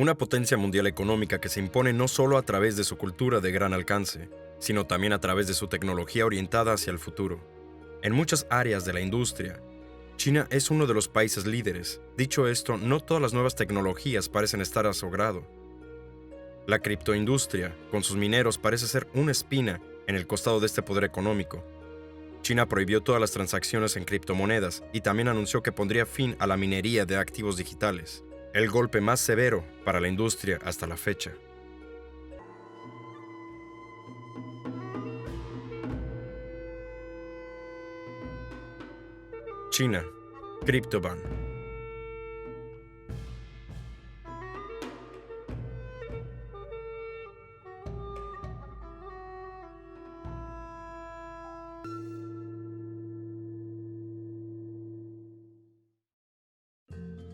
Una potencia mundial económica que se impone no solo a través de su cultura de gran alcance, sino también a través de su tecnología orientada hacia el futuro. En muchas áreas de la industria, China es uno de los países líderes. Dicho esto, no todas las nuevas tecnologías parecen estar a su grado. La criptoindustria, con sus mineros, parece ser una espina en el costado de este poder económico. China prohibió todas las transacciones en criptomonedas y también anunció que pondría fin a la minería de activos digitales, el golpe más severo para la industria hasta la fecha. China, CryptoBan.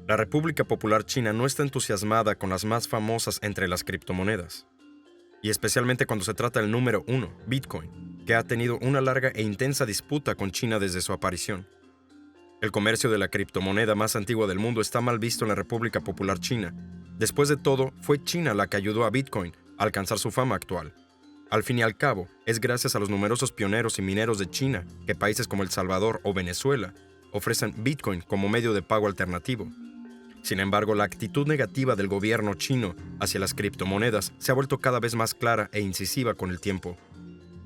La República Popular China no está entusiasmada con las más famosas entre las criptomonedas, y especialmente cuando se trata del número uno, Bitcoin, que ha tenido una larga e intensa disputa con China desde su aparición. El comercio de la criptomoneda más antigua del mundo está mal visto en la República Popular China. Después de todo, fue China la que ayudó a Bitcoin a alcanzar su fama actual. Al fin y al cabo, es gracias a los numerosos pioneros y mineros de China que países como El Salvador o Venezuela ofrecen Bitcoin como medio de pago alternativo. Sin embargo, la actitud negativa del gobierno chino hacia las criptomonedas se ha vuelto cada vez más clara e incisiva con el tiempo.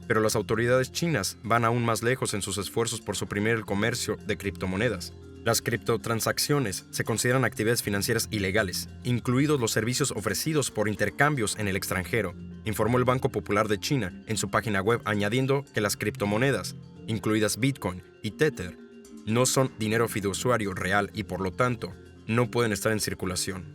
Pero las autoridades chinas van aún más lejos en sus esfuerzos por suprimir el comercio de criptomonedas. Las criptotransacciones se consideran actividades financieras ilegales, incluidos los servicios ofrecidos por intercambios en el extranjero, informó el Banco Popular de China en su página web, añadiendo que las criptomonedas, incluidas Bitcoin y Tether, no son dinero fiduciario real y por lo tanto no pueden estar en circulación.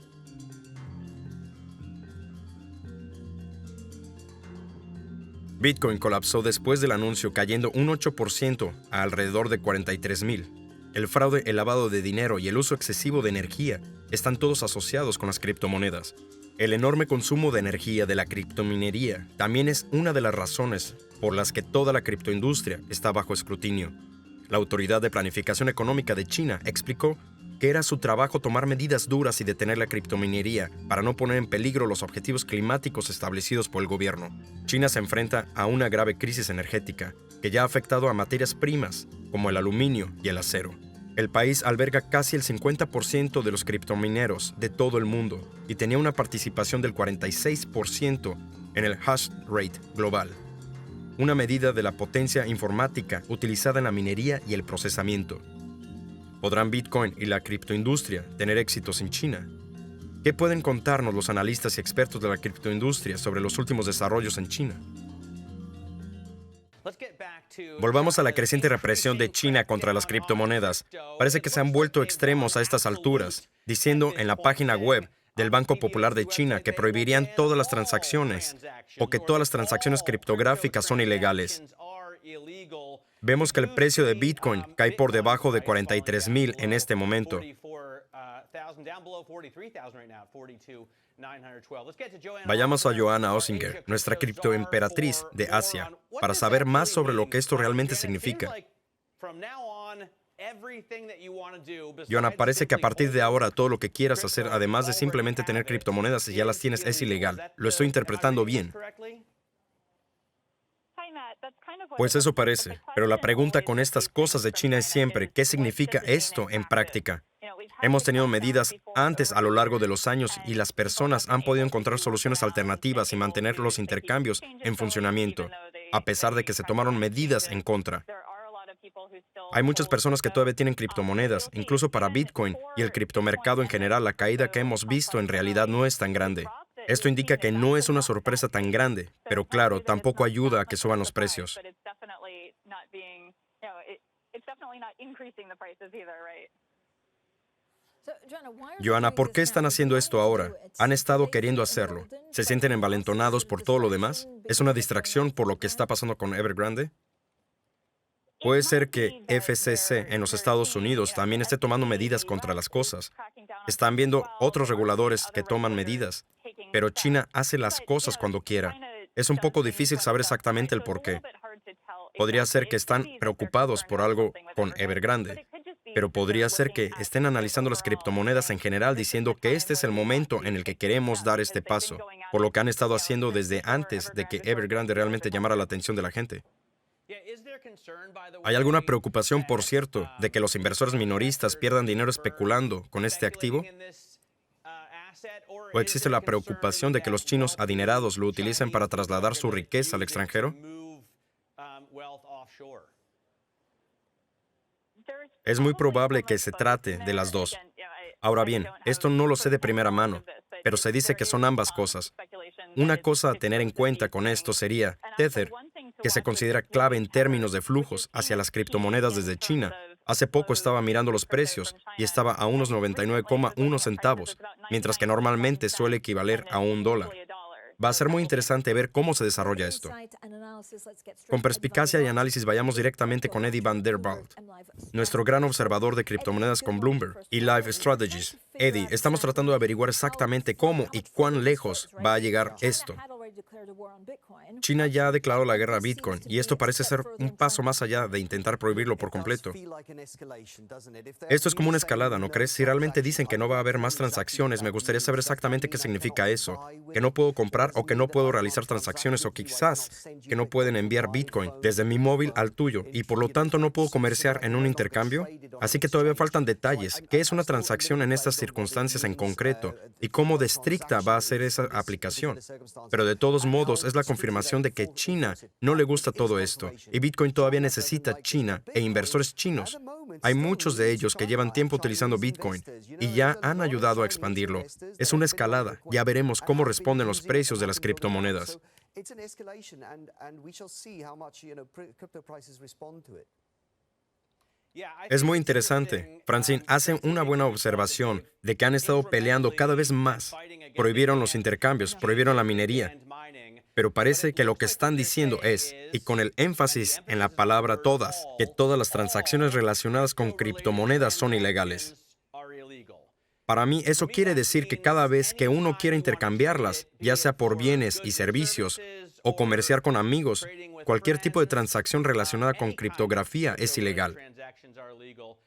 Bitcoin colapsó después del anuncio, cayendo un 8% a alrededor de 43,000. El fraude, el lavado de dinero y el uso excesivo de energía están todos asociados con las criptomonedas. El enorme consumo de energía de la criptominería también es una de las razones por las que toda la criptoindustria está bajo escrutinio. La Autoridad de Planificación Económica de China explicó que era su trabajo tomar medidas duras y detener la criptominería para no poner en peligro los objetivos climáticos establecidos por el gobierno. China se enfrenta a una grave crisis energética que ya ha afectado a materias primas como el aluminio y el acero. El país alberga casi el 50% de los criptomineros de todo el mundo y tenía una participación del 46% en el hash rate global, una medida de la potencia informática utilizada en la minería y el procesamiento. ¿Podrán Bitcoin y la criptoindustria tener éxitos en China? ¿Qué pueden contarnos los analistas y expertos de la criptoindustria sobre los últimos desarrollos en China? Volvamos a la creciente represión de China contra las criptomonedas. Parece que se han vuelto extremos a estas alturas, diciendo en la página web del Banco Popular de China que prohibirían todas las transacciones o que todas las transacciones criptográficas son ilegales. Vemos que el precio de Bitcoin cae por debajo de 43,000 en este momento. Vayamos a Joanna Ossinger, nuestra criptoemperatriz de Asia, para saber más sobre lo que esto realmente significa. Joanna, parece que a partir de ahora todo lo que quieras hacer, además de simplemente tener criptomonedas y ya las tienes, es ilegal. ¿Lo estoy interpretando bien? Pues eso parece, pero la pregunta con estas cosas de China es siempre, ¿qué significa esto en práctica? Hemos tenido medidas antes a lo largo de los años y las personas han podido encontrar soluciones alternativas y mantener los intercambios en funcionamiento, a pesar de que se tomaron medidas en contra. Hay muchas personas que todavía tienen criptomonedas, incluso para Bitcoin y el criptomercado en general. La caída que hemos visto en realidad no es tan grande. Esto indica que no es una sorpresa tan grande, pero claro, tampoco ayuda a que suban los precios. Joanna, ¿por qué están haciendo esto ahora? ¿Han estado queriendo hacerlo? ¿Se sienten envalentonados por todo lo demás? ¿Es una distracción por lo que está pasando con Evergrande? Puede ser que FCC en los Estados Unidos también esté tomando medidas contra las cosas. Están viendo otros reguladores que toman medidas, pero China hace las cosas cuando quiera. Es un poco difícil saber exactamente el por qué. Podría ser que están preocupados por algo con Evergrande. Pero podría ser que estén analizando las criptomonedas en general diciendo que este es el momento en el que queremos dar este paso, por lo que han estado haciendo desde antes de que Evergrande realmente llamara la atención de la gente. ¿Hay alguna preocupación, por cierto, de que los inversores minoristas pierdan dinero especulando con este activo? ¿O existe la preocupación de que los chinos adinerados lo utilicen para trasladar su riqueza al extranjero? Es muy probable que se trate de las dos. Ahora bien, esto no lo sé de primera mano, pero se dice que son ambas cosas. Una cosa a tener en cuenta con esto sería Tether, que se considera clave en términos de flujos hacia las criptomonedas desde China. Hace poco estaba mirando los precios y estaba a unos 99,1 centavos, mientras que normalmente suele equivaler a $1. Va a ser muy interesante ver cómo se desarrolla esto. Con perspicacia y análisis vayamos directamente con Eddie Van der Waals, nuestro gran observador de criptomonedas con Bloomberg y Live Strategies. Eddie, estamos tratando de averiguar exactamente cómo y cuán lejos va a llegar esto. China ya ha declarado la guerra a Bitcoin y esto parece ser un paso más allá de intentar prohibirlo por completo. Esto es como una escalada, ¿no crees? Si realmente dicen que no va a haber más transacciones, me gustaría saber exactamente qué significa eso. Que no puedo comprar o que no puedo realizar transacciones o quizás que no pueden enviar Bitcoin desde mi móvil al tuyo y por lo tanto no puedo comerciar en un intercambio. Así que todavía faltan detalles. ¿Qué es una transacción en estas circunstancias en concreto y cómo de estricta va a ser esa aplicación? Pero de todos modos es la confirmación de que China no le gusta todo esto y Bitcoin todavía necesita China e inversores chinos. Hay muchos de ellos que llevan tiempo utilizando Bitcoin y ya han ayudado a expandirlo. Es una escalada. Ya veremos cómo responden los precios de las criptomonedas. Es muy interesante. Francine, hace una buena observación de que han estado peleando cada vez más. Prohibieron los intercambios, prohibieron la minería. Pero parece que lo que están diciendo es, y con el énfasis en la palabra todas, que todas las transacciones relacionadas con criptomonedas son ilegales. Para mí, eso quiere decir que cada vez que uno quiere intercambiarlas, ya sea por bienes y servicios o comerciar con amigos, cualquier tipo de transacción relacionada con criptografía es ilegal.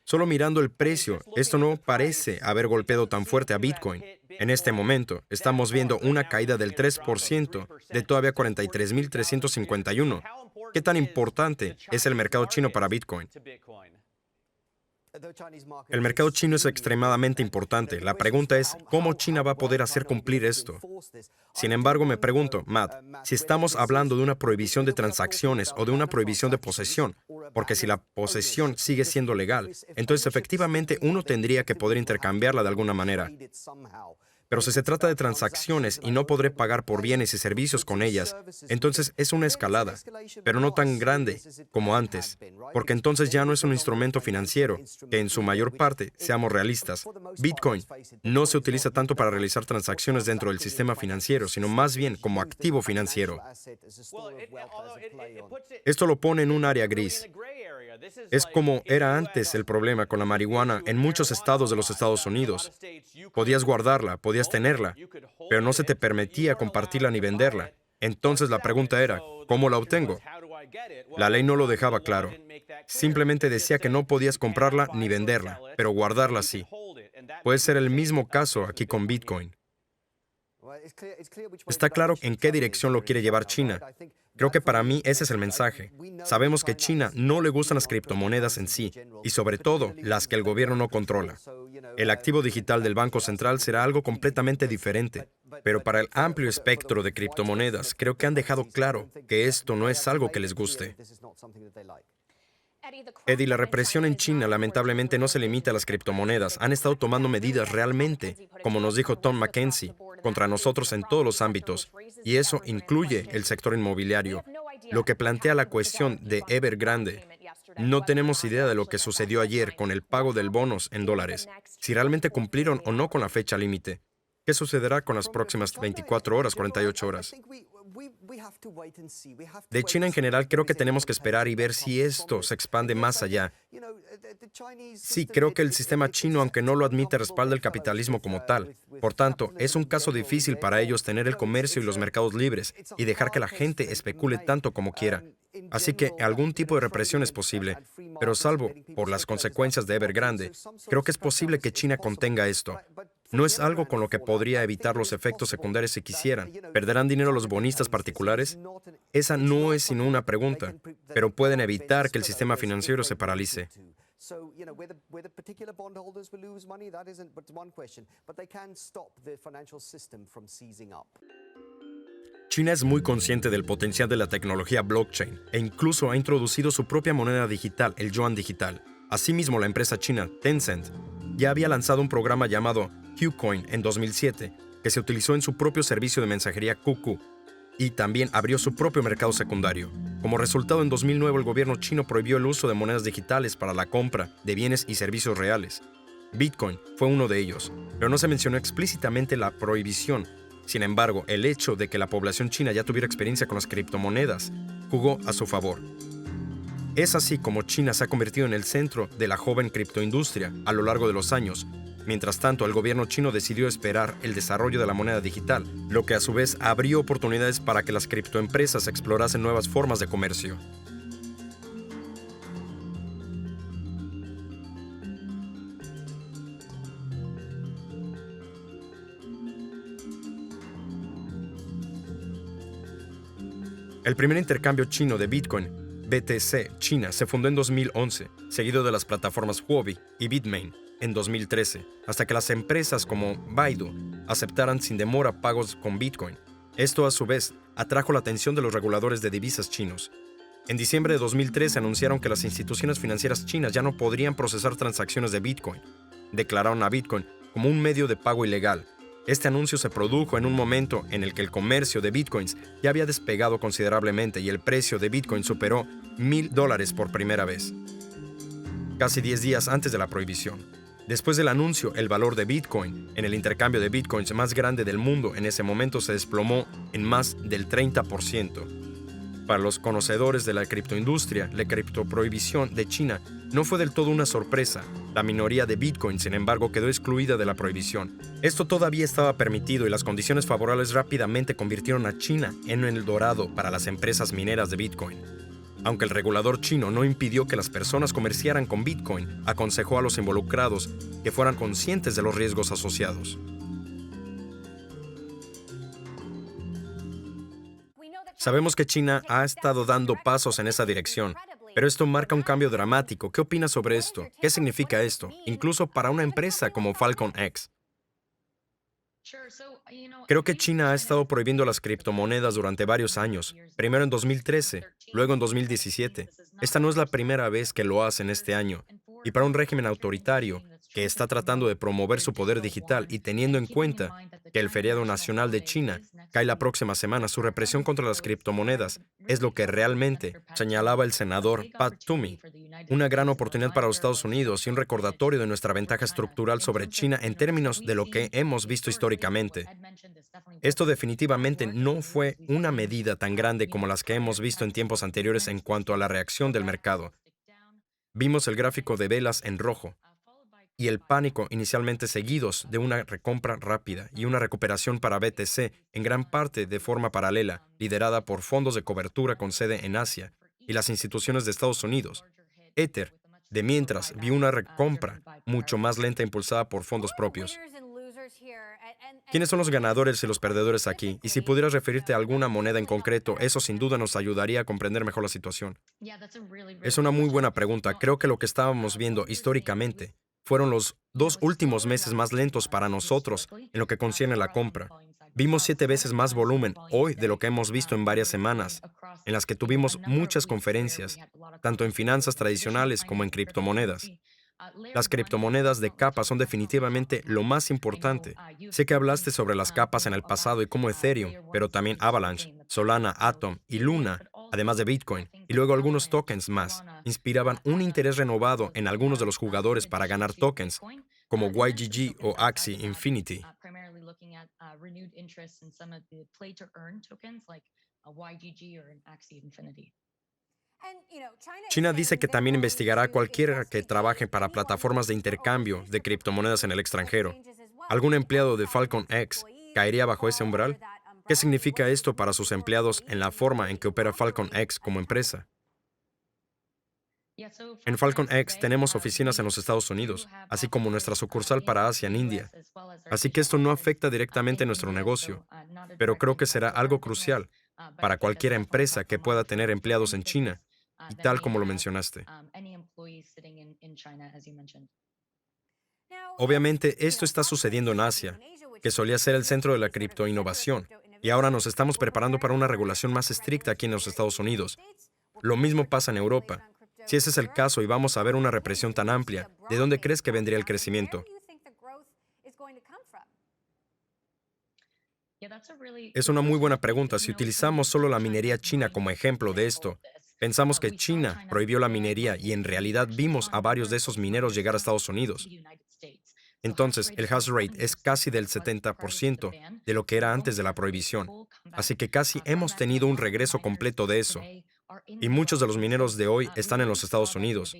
Solo mirando el precio, esto no parece haber golpeado tan fuerte a Bitcoin. En este momento, estamos viendo una caída del 3% de todavía 43.351. ¿Qué tan importante es el mercado chino para Bitcoin? El mercado chino es extremadamente importante. La pregunta es, ¿cómo China va a poder hacer cumplir esto? Sin embargo, me pregunto, Matt, si estamos hablando de una prohibición de transacciones o de una prohibición de posesión, porque si la posesión sigue siendo legal, entonces efectivamente uno tendría que poder intercambiarla de alguna manera. Pero si se trata de transacciones y no podré pagar por bienes y servicios con ellas, entonces es una escalada, pero no tan grande como antes, porque entonces ya no es un instrumento financiero, que en su mayor parte, seamos realistas, Bitcoin no se utiliza tanto para realizar transacciones dentro del sistema financiero, sino más bien como activo financiero. Esto lo pone en un área gris. Es como era antes el problema con la marihuana en muchos estados de los Estados Unidos. Podías guardarla, podías tenerla, pero no se te permitía compartirla ni venderla. Entonces la pregunta era, ¿cómo la obtengo? La ley no lo dejaba claro. Simplemente decía que no podías comprarla ni venderla, pero guardarla sí. Puede ser el mismo caso aquí con Bitcoin. Está claro en qué dirección lo quiere llevar China. Creo que para mí ese es el mensaje. Sabemos que China no le gustan las criptomonedas en sí, y sobre todo las que el gobierno no controla. El activo digital del Banco Central será algo completamente diferente. Pero para el amplio espectro de criptomonedas, creo que han dejado claro que esto no es algo que les guste. Eddie, la represión en China lamentablemente no se limita a las criptomonedas. Han estado tomando medidas realmente, como nos dijo Tom Mackenzie, contra nosotros en todos los ámbitos, y eso incluye el sector inmobiliario, lo que plantea la cuestión de Evergrande. No tenemos idea de lo que sucedió ayer con el pago del bonos en dólares, si realmente cumplieron o no con la fecha límite. ¿Qué sucederá con las próximas 24 horas, 48 horas? De China en general, creo que tenemos que esperar y ver si esto se expande más allá. Sí, creo que el sistema chino, aunque no lo admite, respalda el capitalismo como tal. Por tanto, es un caso difícil para ellos tener el comercio y los mercados libres y dejar que la gente especule tanto como quiera. Así que algún tipo de represión es posible, pero salvo por las consecuencias de Evergrande, creo que es posible que China contenga esto. No es algo con lo que podría evitar los efectos secundarios si quisieran. ¿Perderán dinero los bonistas particulares? Esa no es sino una pregunta, pero pueden evitar que el sistema financiero se paralice. China es muy consciente del potencial de la tecnología blockchain e incluso ha introducido su propia moneda digital, el yuan digital. Asimismo, la empresa china Tencent ya había lanzado un programa llamado Qcoin en 2007, que se utilizó en su propio servicio de mensajería QQ, y también abrió su propio mercado secundario. Como resultado, en 2009 el gobierno chino prohibió el uso de monedas digitales para la compra de bienes y servicios reales. Bitcoin fue uno de ellos, pero no se mencionó explícitamente la prohibición. Sin embargo, el hecho de que la población china ya tuviera experiencia con las criptomonedas jugó a su favor. Es así como China se ha convertido en el centro de la joven criptoindustria a lo largo de los años. Mientras tanto, el gobierno chino decidió esperar el desarrollo de la moneda digital, lo que a su vez abrió oportunidades para que las criptoempresas explorasen nuevas formas de comercio. El primer intercambio chino de Bitcoin, BTC China, se fundó en 2011, seguido de las plataformas Huobi y Bitmain en 2013, hasta que las empresas como Baidu aceptaran sin demora pagos con Bitcoin. Esto, a su vez, atrajo la atención de los reguladores de divisas chinos. En diciembre de 2013 anunciaron que las instituciones financieras chinas ya no podrían procesar transacciones de Bitcoin. Declararon a Bitcoin como un medio de pago ilegal. Este anuncio se produjo en un momento en el que el comercio de Bitcoins ya había despegado considerablemente y el precio de Bitcoin superó $1,000 por primera vez, casi 10 días antes de la prohibición. Después del anuncio, el valor de Bitcoin en el intercambio de Bitcoins más grande del mundo en ese momento se desplomó en más del 30%. Para los conocedores de la criptoindustria, la criptoprohibición de China no fue del todo una sorpresa. La minoría de Bitcoin, sin embargo, quedó excluida de la prohibición. Esto todavía estaba permitido y las condiciones favorables rápidamente convirtieron a China en el dorado para las empresas mineras de Bitcoin. Aunque el regulador chino no impidió que las personas comerciaran con Bitcoin, aconsejó a los involucrados que fueran conscientes de los riesgos asociados. Sabemos que China ha estado dando pasos en esa dirección, pero esto marca un cambio dramático. ¿Qué opinas sobre esto? ¿Qué significa esto? Incluso para una empresa como Falcon X. Creo que China ha estado prohibiendo las criptomonedas durante varios años, primero en 2013, luego en 2017. Esta no es la primera vez que lo hacen este año. Y para un régimen autoritario que está tratando de promover su poder digital y teniendo en cuenta que el feriado nacional de China cae la próxima semana, su represión contra las criptomonedas es lo que realmente señalaba el senador Pat Toomey. Una gran oportunidad para los Estados Unidos y un recordatorio de nuestra ventaja estructural sobre China en términos de lo que hemos visto históricamente. Esto definitivamente no fue una medida tan grande como las que hemos visto en tiempos anteriores en cuanto a la reacción del mercado. Vimos el gráfico de velas en rojo y el pánico inicialmente seguidos de una recompra rápida y una recuperación para BTC en gran parte de forma paralela, liderada por fondos de cobertura con sede en Asia y las instituciones de Estados Unidos. Ether, de mientras, vio una recompra mucho más lenta impulsada por fondos propios. ¿Quiénes son los ganadores y los perdedores aquí? Y si pudieras referirte a alguna moneda en concreto, eso sin duda nos ayudaría a comprender mejor la situación. Es una muy buena pregunta. Creo que lo que estábamos viendo históricamente fueron los 2 últimos meses más lentos para nosotros en lo que concierne a la compra. Vimos 7 veces más volumen hoy de lo que hemos visto en varias semanas, en las que tuvimos muchas conferencias, tanto en finanzas tradicionales como en criptomonedas. Las criptomonedas de capa son definitivamente lo más importante. Sé que hablaste sobre las capas en el pasado y cómo Ethereum, pero también Avalanche, Solana, Atom y Luna, además de Bitcoin, y luego algunos tokens más, inspiraban un interés renovado en algunos de los jugadores para ganar tokens, como YGG o Axie Infinity. China dice que también investigará a cualquiera que trabaje para plataformas de intercambio de criptomonedas en el extranjero. ¿Algún empleado de Falcon X caería bajo ese umbral? ¿Qué significa esto para sus empleados en la forma en que opera Falcon X como empresa? En Falcon X tenemos oficinas en los Estados Unidos, así como nuestra sucursal para Asia en India. Así que esto no afecta directamente nuestro negocio, pero creo que será algo crucial para cualquier empresa que pueda tener empleados en China, y tal como lo mencionaste. Obviamente, esto está sucediendo en Asia, que solía ser el centro de la criptoinnovación, y ahora nos estamos preparando para una regulación más estricta aquí en los Estados Unidos. Lo mismo pasa en Europa. Si ese es el caso y vamos a ver una represión tan amplia, ¿de dónde crees que vendría el crecimiento? Es una muy buena pregunta. Si utilizamos solo la minería china como ejemplo de esto, pensamos que China prohibió la minería y en realidad vimos a varios de esos mineros llegar a Estados Unidos. Entonces, el hash rate es casi del 70% de lo que era antes de la prohibición. Así que casi hemos tenido un regreso completo de eso. Y muchos de los mineros de hoy están en los Estados Unidos.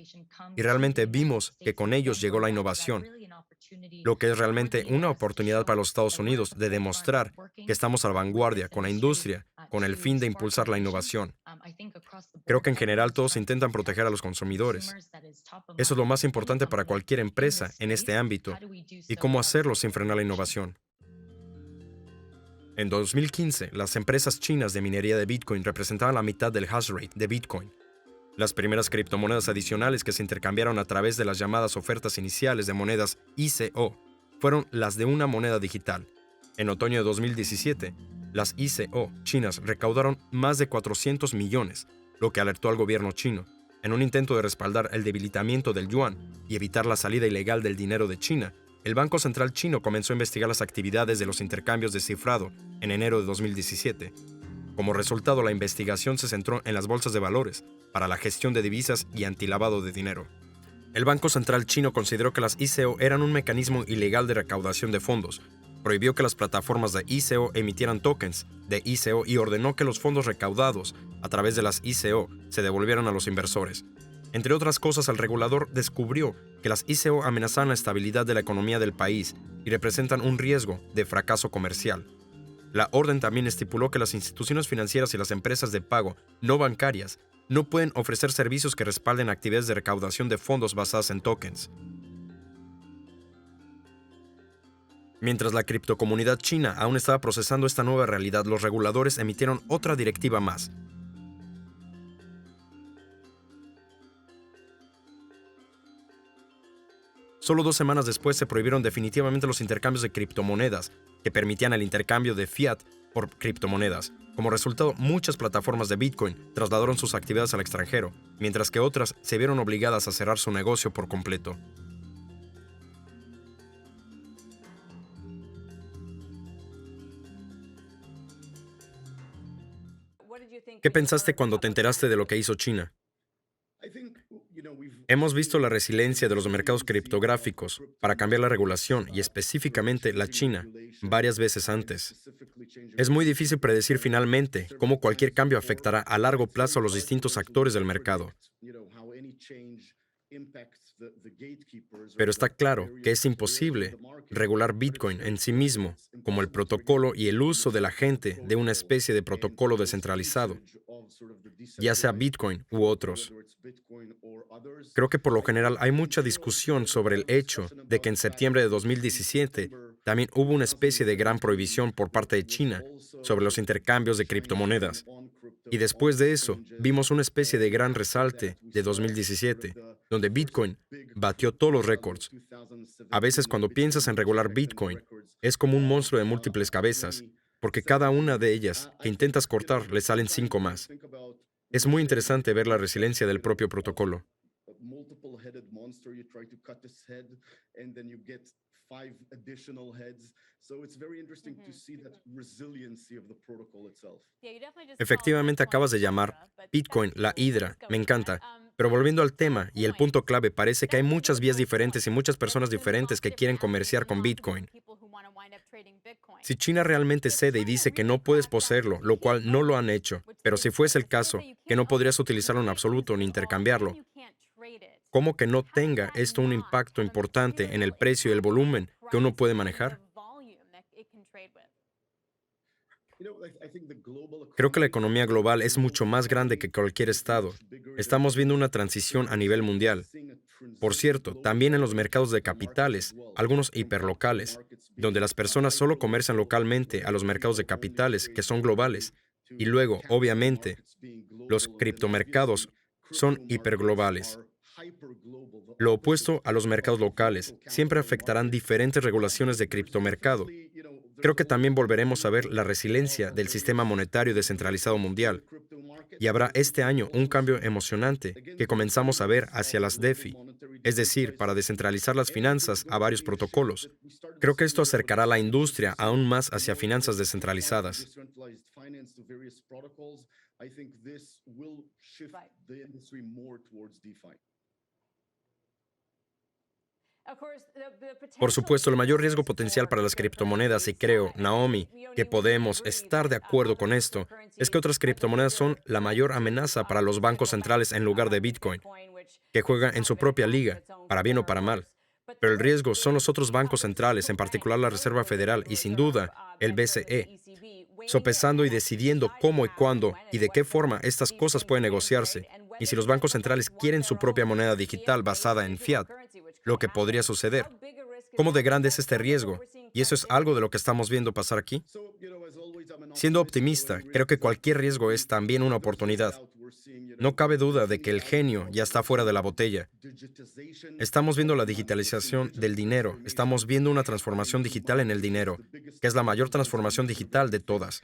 Y realmente vimos que con ellos llegó la innovación, lo que es realmente una oportunidad para los Estados Unidos de demostrar que estamos a la vanguardia con la industria, con el fin de impulsar la innovación. Creo que en general todos intentan proteger a los consumidores. Eso es lo más importante para cualquier empresa en este ámbito, y cómo hacerlo sin frenar la innovación. En 2015, las empresas chinas de minería de Bitcoin representaban la mitad del hash rate de Bitcoin. Las primeras criptomonedas adicionales que se intercambiaron a través de las llamadas ofertas iniciales de monedas ICO fueron las de una moneda digital. En otoño de 2017, las ICO chinas recaudaron más de 400 millones, lo que alertó al gobierno chino. En un intento de respaldar el debilitamiento del yuan y evitar la salida ilegal del dinero de China, el Banco Central chino comenzó a investigar las actividades de los intercambios de cifrado en enero de 2017. Como resultado, la investigación se centró en las bolsas de valores, para la gestión de divisas y antilavado de dinero. El Banco Central chino consideró que las ICO eran un mecanismo ilegal de recaudación de fondos, prohibió que las plataformas de ICO emitieran tokens de ICO y ordenó que los fondos recaudados a través de las ICO se devolvieran a los inversores. Entre otras cosas, el regulador descubrió que las ICO amenazaban la estabilidad de la economía del país y representan un riesgo de fracaso comercial. La orden también estipuló que las instituciones financieras y las empresas de pago no bancarias no pueden ofrecer servicios que respalden actividades de recaudación de fondos basadas en tokens. Mientras la criptocomunidad china aún estaba procesando esta nueva realidad, los reguladores emitieron otra directiva más. Solo 2 semanas después se prohibieron definitivamente los intercambios de criptomonedas, que permitían el intercambio de fiat por criptomonedas. Como resultado, muchas plataformas de Bitcoin trasladaron sus actividades al extranjero, mientras que otras se vieron obligadas a cerrar su negocio por completo. ¿Qué pensaste cuando te enteraste de lo que hizo China? Hemos visto la resiliencia de los mercados criptográficos para cambiar la regulación y específicamente la China varias veces antes. Es muy difícil predecir finalmente cómo cualquier cambio afectará a largo plazo a los distintos actores del mercado. Pero está claro que es imposible regular Bitcoin en sí mismo, como el protocolo y el uso de la gente de una especie de protocolo descentralizado, ya sea Bitcoin u otros. Creo que por lo general hay mucha discusión sobre el hecho de que en septiembre de 2017 también hubo una especie de gran prohibición por parte de China sobre los intercambios de criptomonedas. Y después de eso, vimos una especie de gran resalte de 2017, donde Bitcoin batió todos los récords. A veces cuando piensas en regular Bitcoin, es como un monstruo de múltiples cabezas, porque cada una de ellas que intentas cortar le salen 5 más. Es muy interesante ver la resiliencia del propio protocolo. Efectivamente, acabas de llamar Bitcoin la hidra. Me encanta. Pero volviendo al tema y el punto clave, parece que hay muchas vías diferentes y muchas personas diferentes que quieren comerciar con Bitcoin. Si China realmente cede y dice que no puedes poseerlo, lo cual no lo han hecho, pero si fuese el caso, que no podrías utilizarlo en absoluto ni intercambiarlo, ¿cómo que no tenga esto un impacto importante en el precio y el volumen que uno puede manejar? Creo que la economía global es mucho más grande que cualquier estado. Estamos viendo una transición a nivel mundial. Por cierto, también en los mercados de capitales, algunos hiperlocales, donde las personas solo comercian localmente a los mercados de capitales que son globales. Y luego, obviamente, los criptomercados son hiperglobales. Lo opuesto a los mercados locales, siempre afectarán diferentes regulaciones de criptomercado. Creo que también volveremos a ver la resiliencia del sistema monetario descentralizado mundial. Y habrá este año un cambio emocionante que comenzamos a ver hacia las DeFi, es decir, para descentralizar las finanzas a varios protocolos. Creo que esto acercará a la industria aún más hacia finanzas descentralizadas. Por supuesto, el mayor riesgo potencial para las criptomonedas, y creo, Naomi, que podemos estar de acuerdo con esto, es que otras criptomonedas son la mayor amenaza para los bancos centrales en lugar de Bitcoin, que juegan en su propia liga, para bien o para mal. Pero el riesgo son los otros bancos centrales, en particular la Reserva Federal y sin duda el BCE, sopesando y decidiendo cómo y cuándo y de qué forma estas cosas pueden negociarse, y si los bancos centrales quieren su propia moneda digital basada en fiat, lo que podría suceder. ¿Cómo de grande es este riesgo? Y eso es algo de lo que estamos viendo pasar aquí. Siendo optimista, creo que cualquier riesgo es también una oportunidad. No cabe duda de que el genio ya está fuera de la botella. Estamos viendo la digitalización del dinero, estamos viendo una transformación digital en el dinero, que es la mayor transformación digital de todas.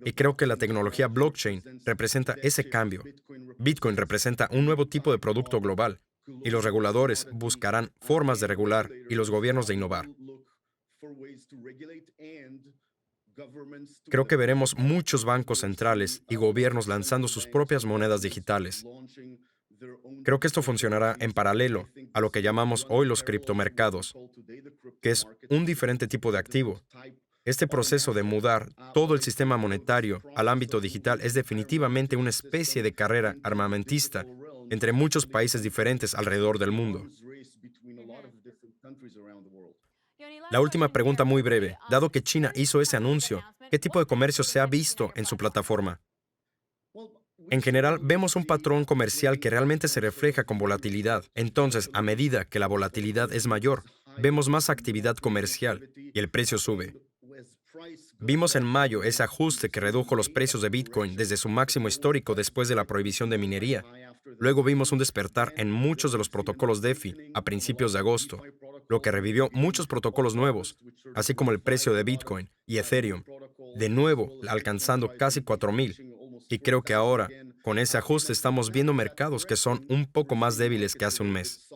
Y creo que la tecnología blockchain representa ese cambio. Bitcoin representa un nuevo tipo de producto global, y los reguladores buscarán formas de regular y los gobiernos de innovar. Creo que veremos muchos bancos centrales y gobiernos lanzando sus propias monedas digitales. Creo que esto funcionará en paralelo a lo que llamamos hoy los criptomercados, que es un diferente tipo de activo. Este proceso de mudar todo el sistema monetario al ámbito digital es definitivamente una especie de carrera armamentista entre muchos países diferentes alrededor del mundo. La última pregunta muy breve. Dado que China hizo ese anuncio, ¿qué tipo de comercio se ha visto en su plataforma? En general, vemos un patrón comercial que realmente se refleja con volatilidad. Entonces, a medida que la volatilidad es mayor, vemos más actividad comercial y el precio sube. Vimos en mayo ese ajuste que redujo los precios de Bitcoin desde su máximo histórico después de la prohibición de minería. Luego vimos un despertar en muchos de los protocolos DeFi a principios de agosto, lo que revivió muchos protocolos nuevos, así como el precio de Bitcoin y Ethereum, de nuevo alcanzando casi 4,000. Y creo que ahora, con ese ajuste, estamos viendo mercados que son un poco más débiles que hace un mes.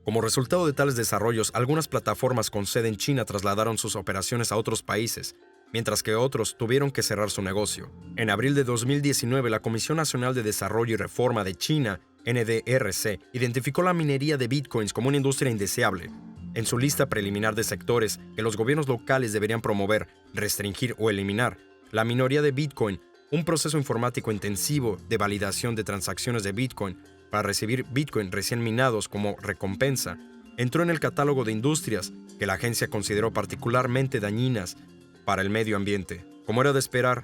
Como resultado de tales desarrollos, algunas plataformas con sede en China trasladaron sus operaciones a otros países, mientras que otros tuvieron que cerrar su negocio. En abril de 2019, la Comisión Nacional de Desarrollo y Reforma de China, NDRC, identificó la minería de bitcoins como una industria indeseable en su lista preliminar de sectores que los gobiernos locales deberían promover, restringir o eliminar. La minería de bitcoin, un proceso informático intensivo de validación de transacciones de bitcoin para recibir bitcoin recién minados como recompensa, entró en el catálogo de industrias que la agencia consideró particularmente dañinas para el medio ambiente. Como era de esperar,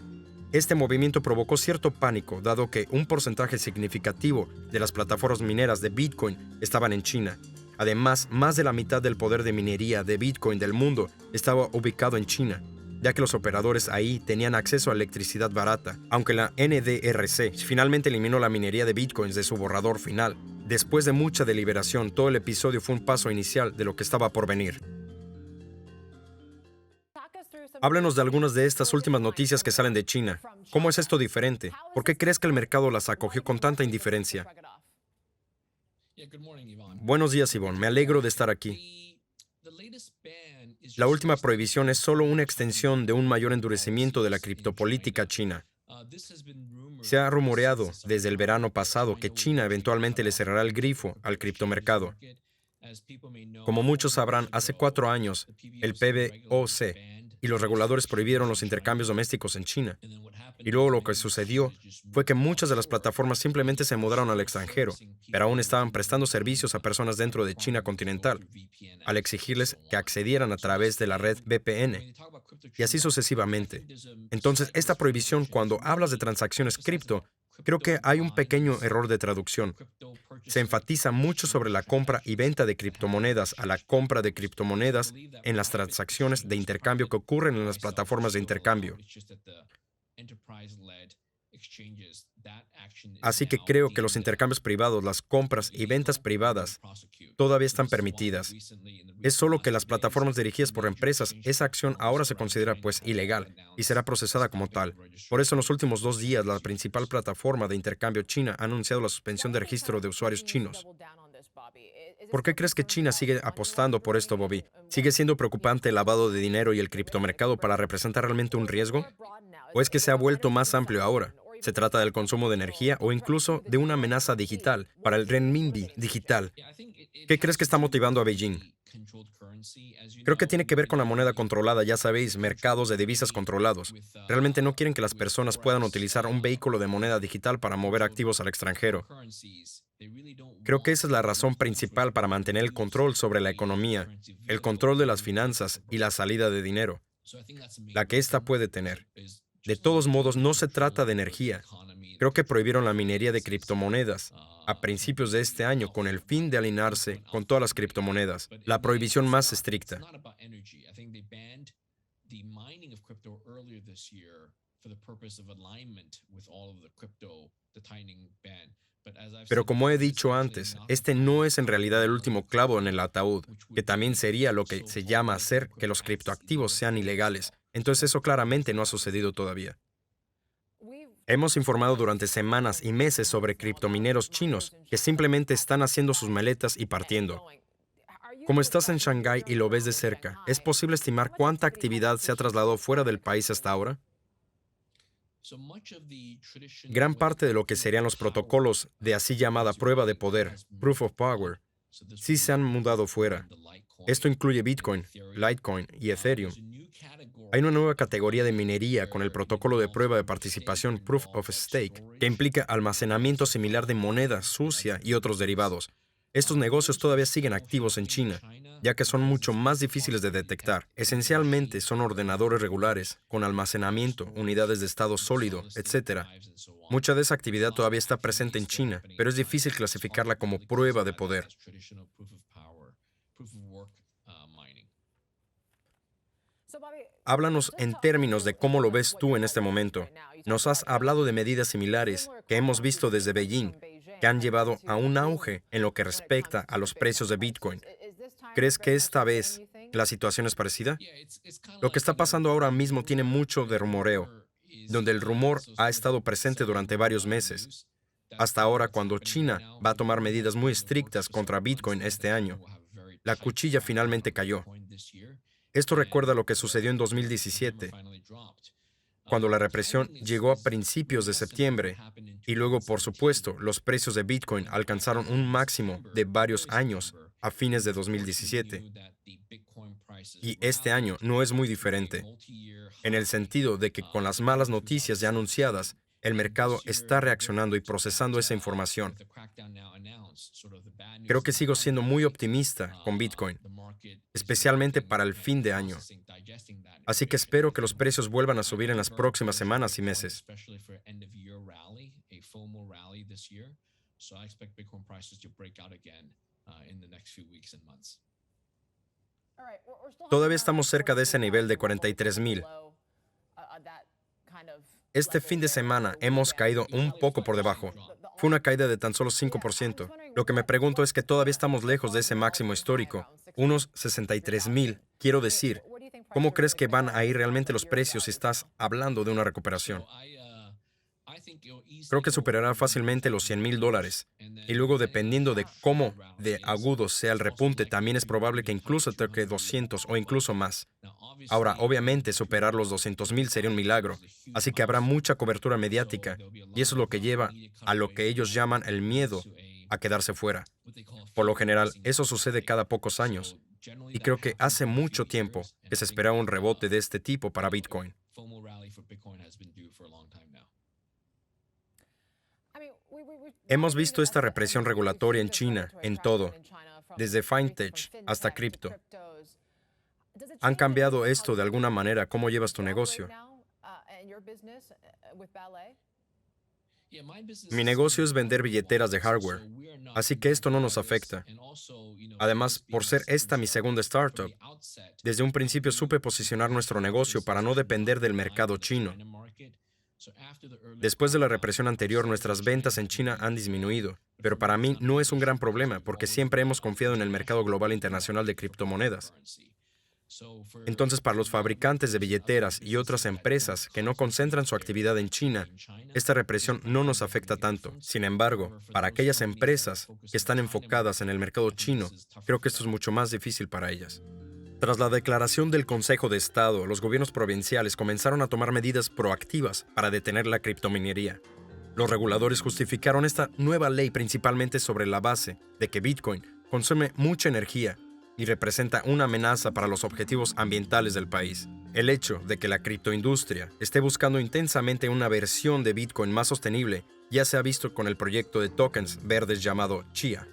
este movimiento provocó cierto pánico, dado que un porcentaje significativo de las plataformas mineras de Bitcoin estaban en China. Además, más de la mitad del poder de minería de Bitcoin del mundo estaba ubicado en China, ya que los operadores ahí tenían acceso a electricidad barata, aunque la NDRC finalmente eliminó la minería de Bitcoins de su borrador final. Después de mucha deliberación, todo el episodio fue un paso inicial de lo que estaba por venir. Háblenos de algunas de estas últimas noticias que salen de China. ¿Cómo es esto diferente? ¿Por qué crees que el mercado las acogió con tanta indiferencia? Buenos días, Yvonne. Me alegro de estar aquí. La última prohibición es solo una extensión de un mayor endurecimiento de la criptopolítica china. Se ha rumoreado desde el verano pasado que China eventualmente le cerrará el grifo al criptomercado. Como muchos sabrán, hace 4 años, el PBOC y los reguladores prohibieron los intercambios domésticos en China. Y luego lo que sucedió fue que muchas de las plataformas simplemente se mudaron al extranjero, pero aún estaban prestando servicios a personas dentro de China continental, al exigirles que accedieran a través de la red VPN, y así sucesivamente. Entonces, esta prohibición, cuando hablas de transacciones cripto, creo que hay un pequeño error de traducción. Se enfatiza mucho sobre la compra y venta de criptomonedas a la compra de criptomonedas en las transacciones de intercambio que ocurren en las plataformas de intercambio. Así que creo que los intercambios privados, las compras y ventas privadas, todavía están permitidas. Es solo que las plataformas dirigidas por empresas, esa acción ahora se considera pues ilegal y será procesada como tal. Por eso en los últimos 2 días, la principal plataforma de intercambio china ha anunciado la suspensión de registro de usuarios chinos. ¿Por qué crees que China sigue apostando por esto, Bobby? ¿Sigue siendo preocupante el lavado de dinero y el criptomercado para representar realmente un riesgo? ¿O es que se ha vuelto más amplio ahora? ¿Se trata del consumo de energía o incluso de una amenaza digital para el renminbi digital? ¿Qué crees que está motivando a Beijing? Creo que tiene que ver con la moneda controlada, ya sabéis, mercados de divisas controlados. Realmente no quieren que las personas puedan utilizar un vehículo de moneda digital para mover activos al extranjero. Creo que esa es la razón principal para mantener el control sobre la economía, el control de las finanzas y la salida de dinero, la que ésta puede tener. De todos modos, no se trata de energía. Creo que prohibieron la minería de criptomonedas a principios de este año con el fin de alinearse con todas las criptomonedas, la prohibición más estricta. Pero como he dicho antes, este no es en realidad el último clavo en el ataúd, que también sería lo que se llama hacer que los criptoactivos sean ilegales. Entonces eso claramente no ha sucedido todavía. Hemos informado durante semanas y meses sobre criptomineros chinos que simplemente están haciendo sus maletas y partiendo. Como estás en Shanghái y lo ves de cerca, ¿es posible estimar cuánta actividad se ha trasladado fuera del país hasta ahora? Gran parte de lo que serían los protocolos de así llamada prueba de poder, Proof of Power, sí se han mudado fuera. Esto incluye Bitcoin, Litecoin y Ethereum. Hay una nueva categoría de minería con el protocolo de prueba de participación Proof of Stake, que implica almacenamiento similar de moneda sucia y otros derivados. Estos negocios todavía siguen activos en China, ya que son mucho más difíciles de detectar. Esencialmente son ordenadores regulares, con almacenamiento, unidades de estado sólido, etc. Mucha de esa actividad todavía está presente en China, pero es difícil clasificarla como prueba de poder. Háblanos en términos de cómo lo ves tú en este momento. Nos has hablado de medidas similares que hemos visto desde Beijing, que han llevado a un auge en lo que respecta a los precios de Bitcoin. ¿Crees que esta vez la situación es parecida? Lo que está pasando ahora mismo tiene mucho de rumoreo, donde el rumor ha estado presente durante varios meses. Hasta ahora, cuando China va a tomar medidas muy estrictas contra Bitcoin este año, la cuchilla finalmente cayó. Esto recuerda lo que sucedió en 2017, cuando la represión llegó a principios de septiembre y luego, por supuesto, los precios de Bitcoin alcanzaron un máximo de varios años a fines de 2017. Y este año no es muy diferente, en el sentido de que con las malas noticias ya anunciadas, el mercado está reaccionando y procesando esa información. Creo que sigo siendo muy optimista con Bitcoin, especialmente para el fin de año. Así que espero que los precios vuelvan a subir en las próximas semanas y meses. Todavía estamos cerca de ese nivel de 43,000. Este fin de semana hemos caído un poco por debajo. Fue una caída de tan solo 5%. Lo que me pregunto es que todavía estamos lejos de ese máximo histórico, unos 63,000. Quiero decir, ¿cómo crees que van a ir realmente los precios si estás hablando de una recuperación? Creo que superará fácilmente los $100,000. Y luego, dependiendo de cómo de agudo sea el repunte, también es probable que incluso toque 200 o incluso más. Ahora, obviamente, superar los 200,000 sería un milagro, así que habrá mucha cobertura mediática, y eso es lo que lleva a lo que ellos llaman el miedo a quedarse fuera. Por lo general, eso sucede cada pocos años, y creo que hace mucho tiempo que se esperaba un rebote de este tipo para Bitcoin. Hemos visto esta represión regulatoria en China, en todo, desde fintech hasta cripto. ¿Han cambiado esto de alguna manera cómo llevas tu negocio? Mi negocio es vender billeteras de hardware, así que esto no nos afecta. Además, por ser esta mi segunda startup, desde un principio supe posicionar nuestro negocio para no depender del mercado chino. Después de la represión anterior, nuestras ventas en China han disminuido, pero para mí no es un gran problema porque siempre hemos confiado en el mercado global internacional de criptomonedas. Entonces, para los fabricantes de billeteras y otras empresas que no concentran su actividad en China, esta represión no nos afecta tanto. Sin embargo, para aquellas empresas que están enfocadas en el mercado chino, creo que esto es mucho más difícil para ellas. Tras la declaración del Consejo de Estado, los gobiernos provinciales comenzaron a tomar medidas proactivas para detener la criptominería. Los reguladores justificaron esta nueva ley principalmente sobre la base de que Bitcoin consume mucha energía y representa una amenaza para los objetivos ambientales del país. El hecho de que la criptoindustria esté buscando intensamente una versión de Bitcoin más sostenible ya se ha visto con el proyecto de tokens verdes llamado Chia.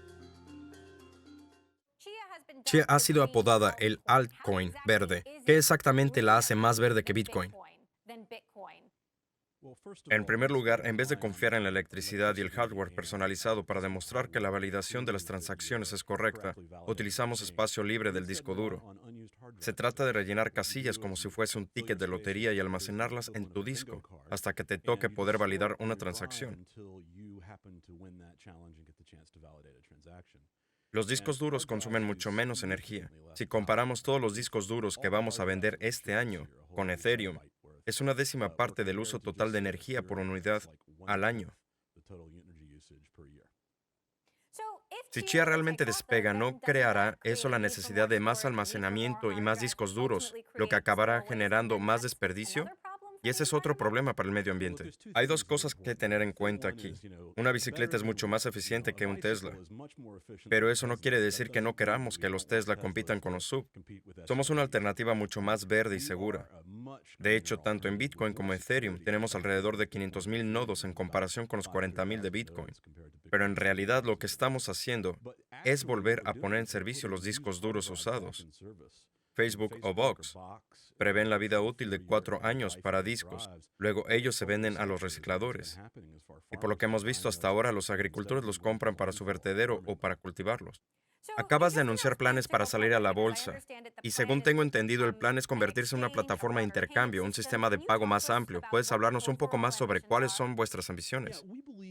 Chia ha sido apodada el altcoin verde. ¿Qué exactamente la hace más verde que Bitcoin? En primer lugar, en vez de confiar en la electricidad y el hardware personalizado para demostrar que la validación de las transacciones es correcta, utilizamos espacio libre del disco duro. Se trata de rellenar casillas como si fuese un ticket de lotería y almacenarlas en tu disco hasta que te toque poder validar una transacción. Los discos duros consumen mucho menos energía. Si comparamos todos los discos duros que vamos a vender este año con Ethereum, es una décima parte del uso total de energía por unidad al año. Si Chia realmente despega, ¿no creará eso la necesidad de más almacenamiento y más discos duros, lo que acabará generando más desperdicio? Y ese es otro problema para el medio ambiente. Hay dos cosas que tener en cuenta aquí. Una bicicleta es mucho más eficiente que un Tesla, pero eso no quiere decir que no queramos que los Tesla compitan con los SUV. Somos una alternativa mucho más verde y segura. De hecho, tanto en Bitcoin como Ethereum tenemos alrededor de 500,000 nodos en comparación con los 40,000 de Bitcoin. Pero en realidad lo que estamos haciendo es volver a poner en servicio los discos duros usados. Facebook o Box prevén la vida útil de 4 años para discos. Luego ellos se venden a los recicladores. Y por lo que hemos visto hasta ahora, los agricultores los compran para su vertedero o para cultivarlos. Acabas de anunciar planes para salir a la bolsa. Y según tengo entendido, el plan es convertirse en una plataforma de intercambio, un sistema de pago más amplio. ¿Puedes hablarnos un poco más sobre cuáles son vuestras ambiciones?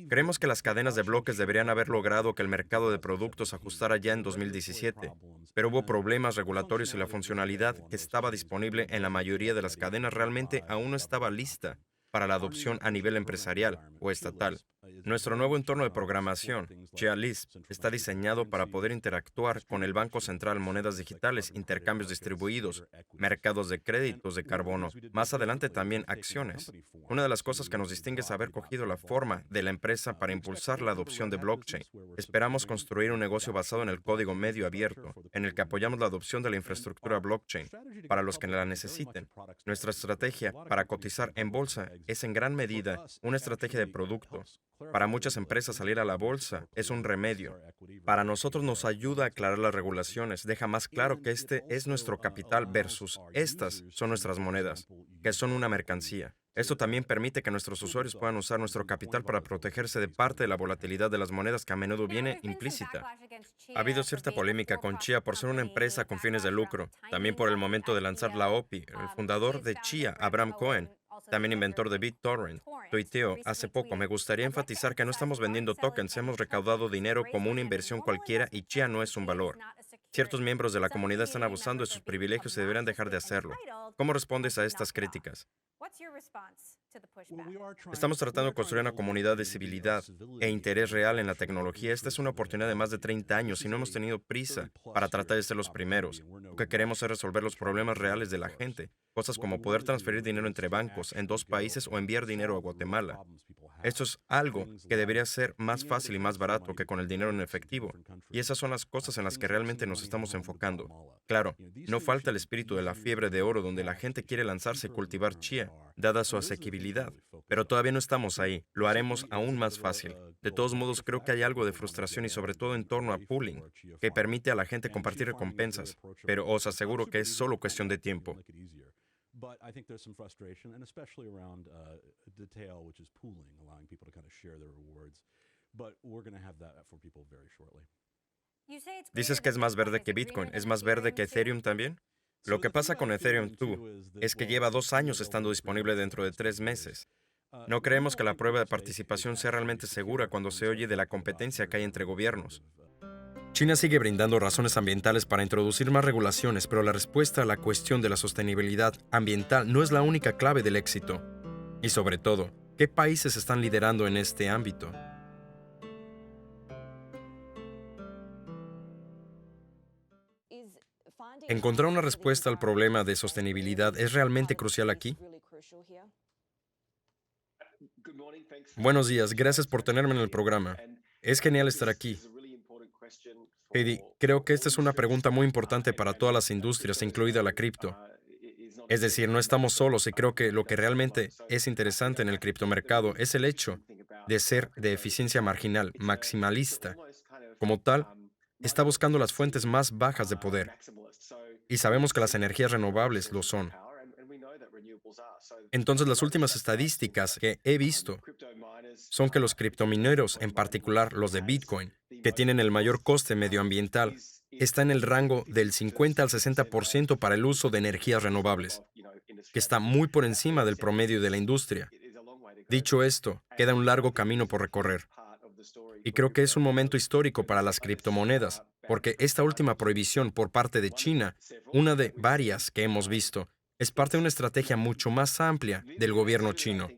Creemos que las cadenas de bloques deberían haber logrado que el mercado de productos ajustara ya en 2017, pero hubo problemas regulatorios y la funcionalidad que estaba disponible en la mayoría de las cadenas realmente aún no estaba lista para la adopción a nivel empresarial o estatal. Nuestro nuevo entorno de programación, Chia-Lisp, está diseñado para poder interactuar con el Banco Central, monedas digitales, intercambios distribuidos, mercados de créditos de carbono, más adelante también acciones. Una de las cosas que nos distingue es haber cogido la forma de la empresa para impulsar la adopción de blockchain. Esperamos construir un negocio basado en el código medio abierto, en el que apoyamos la adopción de la infraestructura blockchain para los que la necesiten. Nuestra estrategia para cotizar en bolsa es en gran medida una estrategia de producto. Para muchas empresas salir a la bolsa es un remedio. Para nosotros nos ayuda a aclarar las regulaciones, deja más claro que este es nuestro capital versus estas son nuestras monedas, que son una mercancía. Esto también permite que nuestros usuarios puedan usar nuestro capital para protegerse de parte de la volatilidad de las monedas que a menudo viene implícita. Ha habido cierta polémica con Chia por ser una empresa con fines de lucro, también por el momento de lanzar la OPI. El fundador de Chia, Abraham Cohen, también inventor de BitTorrent, tuiteó hace poco: me gustaría enfatizar que no estamos vendiendo tokens, hemos recaudado dinero como una inversión cualquiera y Chia no es un valor. Ciertos miembros de la comunidad están abusando de sus privilegios y deberán dejar de hacerlo. ¿Cómo respondes a estas críticas? Estamos tratando de construir una comunidad de civilidad e interés real en la tecnología. Esta es una oportunidad de más de 30 años y no hemos tenido prisa para tratar de ser los primeros. Lo que queremos es resolver los problemas reales de la gente, cosas como poder transferir dinero entre bancos en 2 países o enviar dinero a Guatemala. Esto es algo que debería ser más fácil y más barato que con el dinero en efectivo. Y esas son las cosas en las que realmente nos estamos enfocando. Claro, no falta el espíritu de la fiebre de oro donde la gente quiere lanzarse y cultivar chía, dada su asequibilidad. Pero todavía no estamos ahí. Lo haremos aún más fácil. De todos modos, creo que hay algo de frustración y sobre todo en torno a pooling, que permite a la gente compartir recompensas. Pero os aseguro que es solo cuestión de tiempo. But I think there's some frustration, and especially around detail, which is pooling, allowing people to kind of share their rewards. But we're going to have that for people very shortly. ¿Dices que es más verde que Bitcoin? ¿Es más verde que Ethereum también? Lo que pasa con Ethereum 2 es que lleva 2 años estando disponible dentro de 3 meses. No creemos que la prueba de participación sea realmente segura cuando se oye de la competencia que hay entre gobiernos. China sigue brindando razones ambientales para introducir más regulaciones, pero la respuesta a la cuestión de la sostenibilidad ambiental no es la única clave del éxito. Y sobre todo, ¿qué países están liderando en este ámbito? ¿Encontrar una respuesta al problema de sostenibilidad es realmente crucial aquí? Buenos días, gracias por tenerme en el programa. Es genial estar aquí. Heidi, creo que esta es una pregunta muy importante para todas las industrias, incluida la cripto. Es decir, no estamos solos y creo que lo que realmente es interesante en el criptomercado es el hecho de ser de eficiencia marginal, maximalista. Como tal, está buscando las fuentes más bajas de poder. Y sabemos que las energías renovables lo son. Entonces, las últimas estadísticas que he visto son que los criptomineros, en particular los de Bitcoin, que tienen el mayor coste medioambiental, está en el rango del 50 al 60% para el uso de energías renovables, que está muy por encima del promedio de la industria. Dicho esto, queda un largo camino por recorrer. Y creo que es un momento histórico para las criptomonedas, porque esta última prohibición por parte de China, una de varias que hemos visto, es parte de una estrategia mucho más amplia del gobierno chino.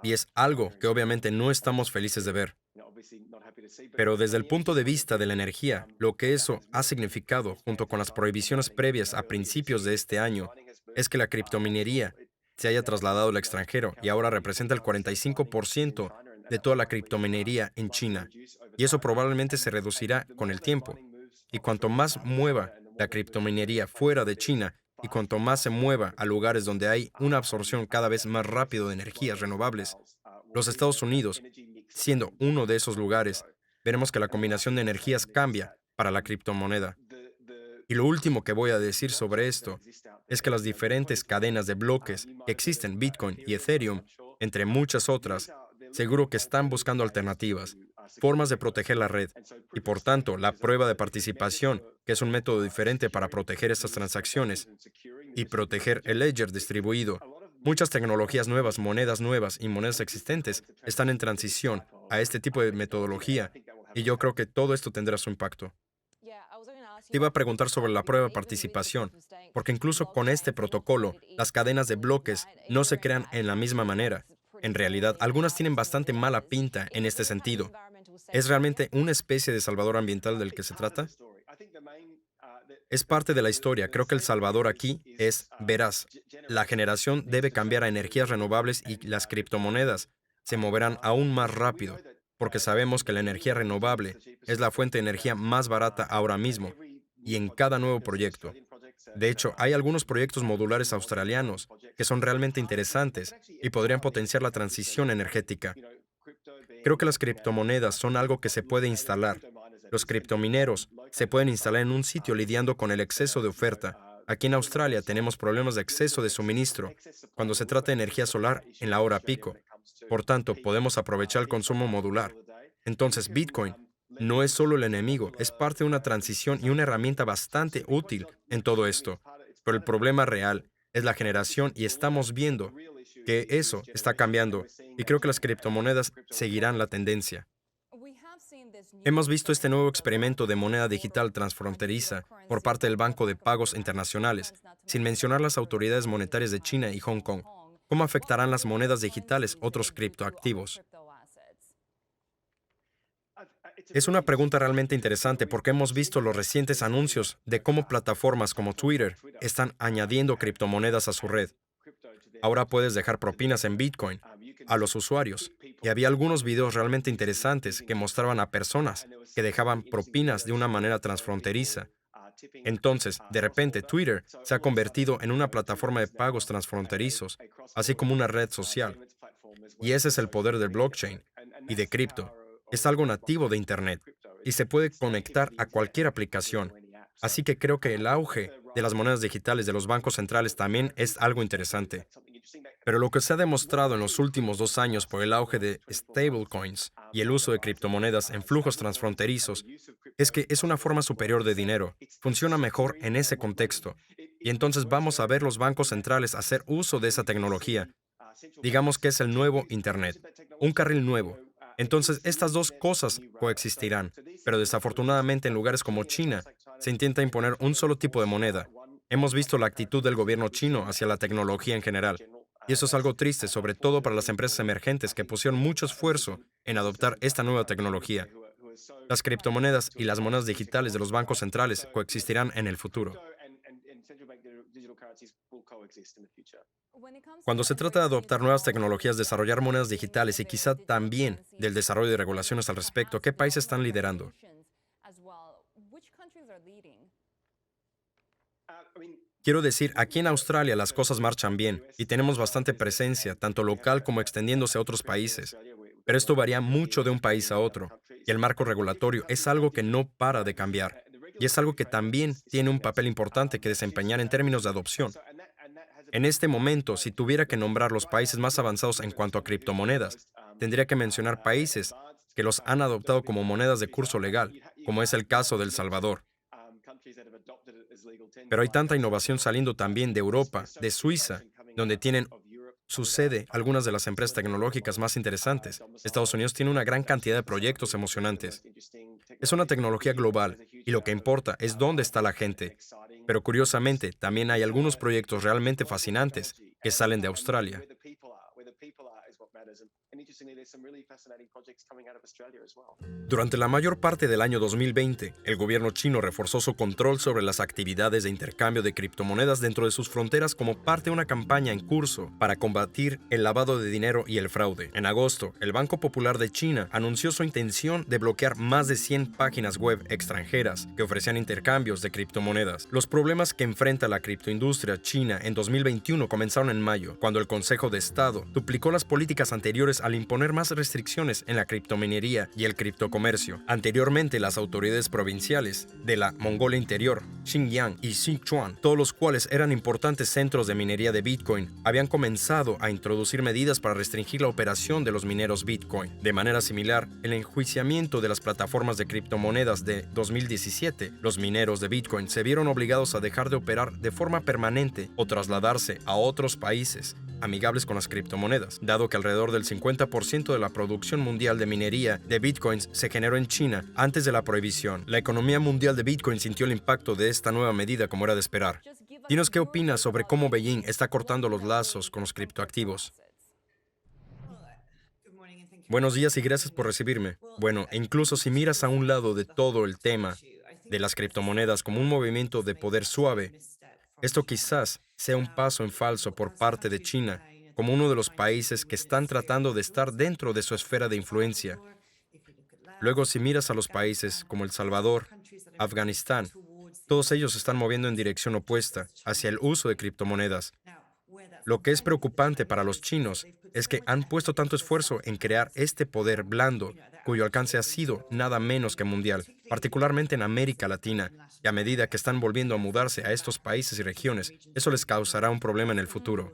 Y es algo que obviamente no estamos felices de ver. Pero desde el punto de vista de la energía, lo que eso ha significado, junto con las prohibiciones previas a principios de este año, es que la criptominería se haya trasladado al extranjero y ahora representa el 45% de toda la criptominería en China. Y eso probablemente se reducirá con el tiempo. Y cuanto más mueva la criptominería fuera de China y cuanto más se mueva a lugares donde hay una absorción cada vez más rápida de energías renovables, los Estados Unidos, siendo uno de esos lugares, veremos que la combinación de energías cambia para la criptomoneda. Y lo último que voy a decir sobre esto es que las diferentes cadenas de bloques que existen, Bitcoin y Ethereum, entre muchas otras, seguro que están buscando alternativas, formas de proteger la red. Y por tanto, la prueba de participación, que es un método diferente para proteger estas transacciones y proteger el ledger distribuido. Muchas tecnologías nuevas y monedas existentes están en transición a este tipo de metodología, y yo creo que todo esto tendrá su impacto. Te iba a preguntar sobre la prueba de participación, porque incluso con este protocolo, las cadenas de bloques no se crean en la misma manera. En realidad, algunas tienen bastante mala pinta en este sentido. ¿Es realmente una especie de salvador ambiental del que se trata? Es parte de la historia. Creo que el salvador aquí es veraz. La generación debe cambiar a energías renovables y las criptomonedas se moverán aún más rápido, porque sabemos que la energía renovable es la fuente de energía más barata ahora mismo y en cada nuevo proyecto. De hecho, hay algunos proyectos modulares australianos que son realmente interesantes y podrían potenciar la transición energética. Creo que las criptomonedas son algo que se puede instalar. Los criptomineros se pueden instalar en un sitio lidiando con el exceso de oferta. Aquí en Australia tenemos problemas de exceso de suministro cuando se trata de energía solar en la hora pico. Por tanto, podemos aprovechar el consumo modular. Entonces, Bitcoin no es solo el enemigo, es parte de una transición y una herramienta bastante útil en todo esto. Pero el problema real es la generación y estamos viendo que eso está cambiando y creo que las criptomonedas seguirán la tendencia. Hemos visto este nuevo experimento de moneda digital transfronteriza por parte del Banco de Pagos Internacionales, sin mencionar las autoridades monetarias de China y Hong Kong. ¿Cómo afectarán las monedas digitales otros criptoactivos? Es una pregunta realmente interesante porque hemos visto los recientes anuncios de cómo plataformas como Twitter están añadiendo criptomonedas a su red. Ahora puedes dejar propinas en Bitcoin a los usuarios. Y había algunos videos realmente interesantes que mostraban a personas que dejaban propinas de una manera transfronteriza. Entonces, de repente, Twitter se ha convertido en una plataforma de pagos transfronterizos, así como una red social. Y ese es el poder del blockchain y de cripto. Es algo nativo de Internet y se puede conectar a cualquier aplicación. Así que creo que el auge de las monedas digitales de los bancos centrales también es algo interesante. Pero lo que se ha demostrado en los últimos 2 años por el auge de stablecoins y el uso de criptomonedas en flujos transfronterizos es que es una forma superior de dinero. Funciona mejor en ese contexto. Y entonces vamos a ver los bancos centrales hacer uso de esa tecnología. Digamos que es el nuevo Internet, un carril nuevo. Entonces, estas dos cosas coexistirán, pero desafortunadamente en lugares como China se intenta imponer un solo tipo de moneda. Hemos visto la actitud del gobierno chino hacia la tecnología en general, y eso es algo triste, sobre todo para las empresas emergentes que pusieron mucho esfuerzo en adoptar esta nueva tecnología. Las criptomonedas y las monedas digitales de los bancos centrales coexistirán en el futuro. Cuando se trata de adoptar nuevas tecnologías, desarrollar monedas digitales y quizá también del desarrollo de regulaciones al respecto, ¿qué países están liderando? Quiero decir, aquí en Australia las cosas marchan bien y tenemos bastante presencia, tanto local como extendiéndose a otros países. Pero esto varía mucho de un país a otro, y el marco regulatorio es algo que no para de cambiar, y es algo que también tiene un papel importante que desempeñar en términos de adopción. En este momento, si tuviera que nombrar los países más avanzados en cuanto a criptomonedas, tendría que mencionar países que los han adoptado como monedas de curso legal, como es el caso de El Salvador. Pero hay tanta innovación saliendo también de Europa, de Suiza, donde tienen su sede algunas de las empresas tecnológicas más interesantes. Estados Unidos tiene una gran cantidad de proyectos emocionantes. Es una tecnología global y lo que importa es dónde está la gente. Pero curiosamente, también hay algunos proyectos realmente fascinantes que salen de Australia. Durante la mayor parte del año 2020, el gobierno chino reforzó su control sobre las actividades de intercambio de criptomonedas dentro de sus fronteras como parte de una campaña en curso para combatir el lavado de dinero y el fraude. En agosto, el Banco Popular de China anunció su intención de bloquear más de 100 páginas web extranjeras que ofrecían intercambios de criptomonedas. Los problemas que enfrenta la criptoindustria china en 2021 comenzaron en mayo, cuando el Consejo de Estado duplicó las políticas anteriores al imponer más restricciones en la criptominería y el criptocomercio. Anteriormente, las autoridades provinciales de la Mongolia Interior, Xinjiang y Sichuan, todos los cuales eran importantes centros de minería de Bitcoin, habían comenzado a introducir medidas para restringir la operación de los mineros Bitcoin. De manera similar, el enjuiciamiento de las plataformas de criptomonedas de 2017, los mineros de Bitcoin se vieron obligados a dejar de operar de forma permanente o trasladarse a otros países amigables con las criptomonedas, dado que alrededor del 50% de la producción mundial de minería de bitcoins se generó en China antes de la prohibición. La economía mundial de Bitcoin sintió el impacto de esta nueva medida como era de esperar. Dinos qué opinas sobre cómo Beijing está cortando los lazos con los criptoactivos. Buenos días y gracias por recibirme. Bueno, incluso si miras a un lado de todo el tema de las criptomonedas como un movimiento de poder suave, esto quizás sea un paso en falso por parte de China, como uno de los países que están tratando de estar dentro de su esfera de influencia. Luego, si miras a los países como El Salvador, Afganistán, todos ellos se están moviendo en dirección opuesta hacia el uso de criptomonedas. Lo que es preocupante para los chinos es que han puesto tanto esfuerzo en crear este poder blando, cuyo alcance ha sido nada menos que mundial, particularmente en América Latina, y a medida que están volviendo a mudarse a estos países y regiones, eso les causará un problema en el futuro.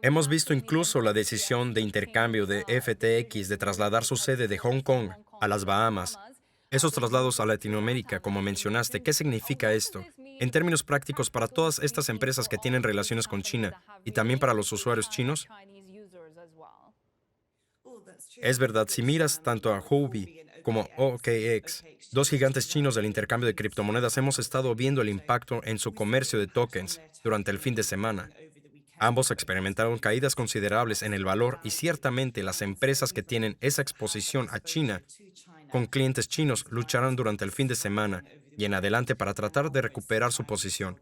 Hemos visto incluso la decisión de intercambio de FTX de trasladar su sede de Hong Kong a las Bahamas. Esos traslados a Latinoamérica, como mencionaste, ¿qué significa esto? En términos prácticos, para todas estas empresas que tienen relaciones con China y también para los usuarios chinos, es verdad, si miras tanto a Huobi como OKX, dos gigantes chinos del intercambio de criptomonedas, hemos estado viendo el impacto en su comercio de tokens durante el fin de semana. Ambos experimentaron caídas considerables en el valor y ciertamente las empresas que tienen esa exposición a China con clientes chinos lucharán durante el fin de semana y en adelante para tratar de recuperar su posición.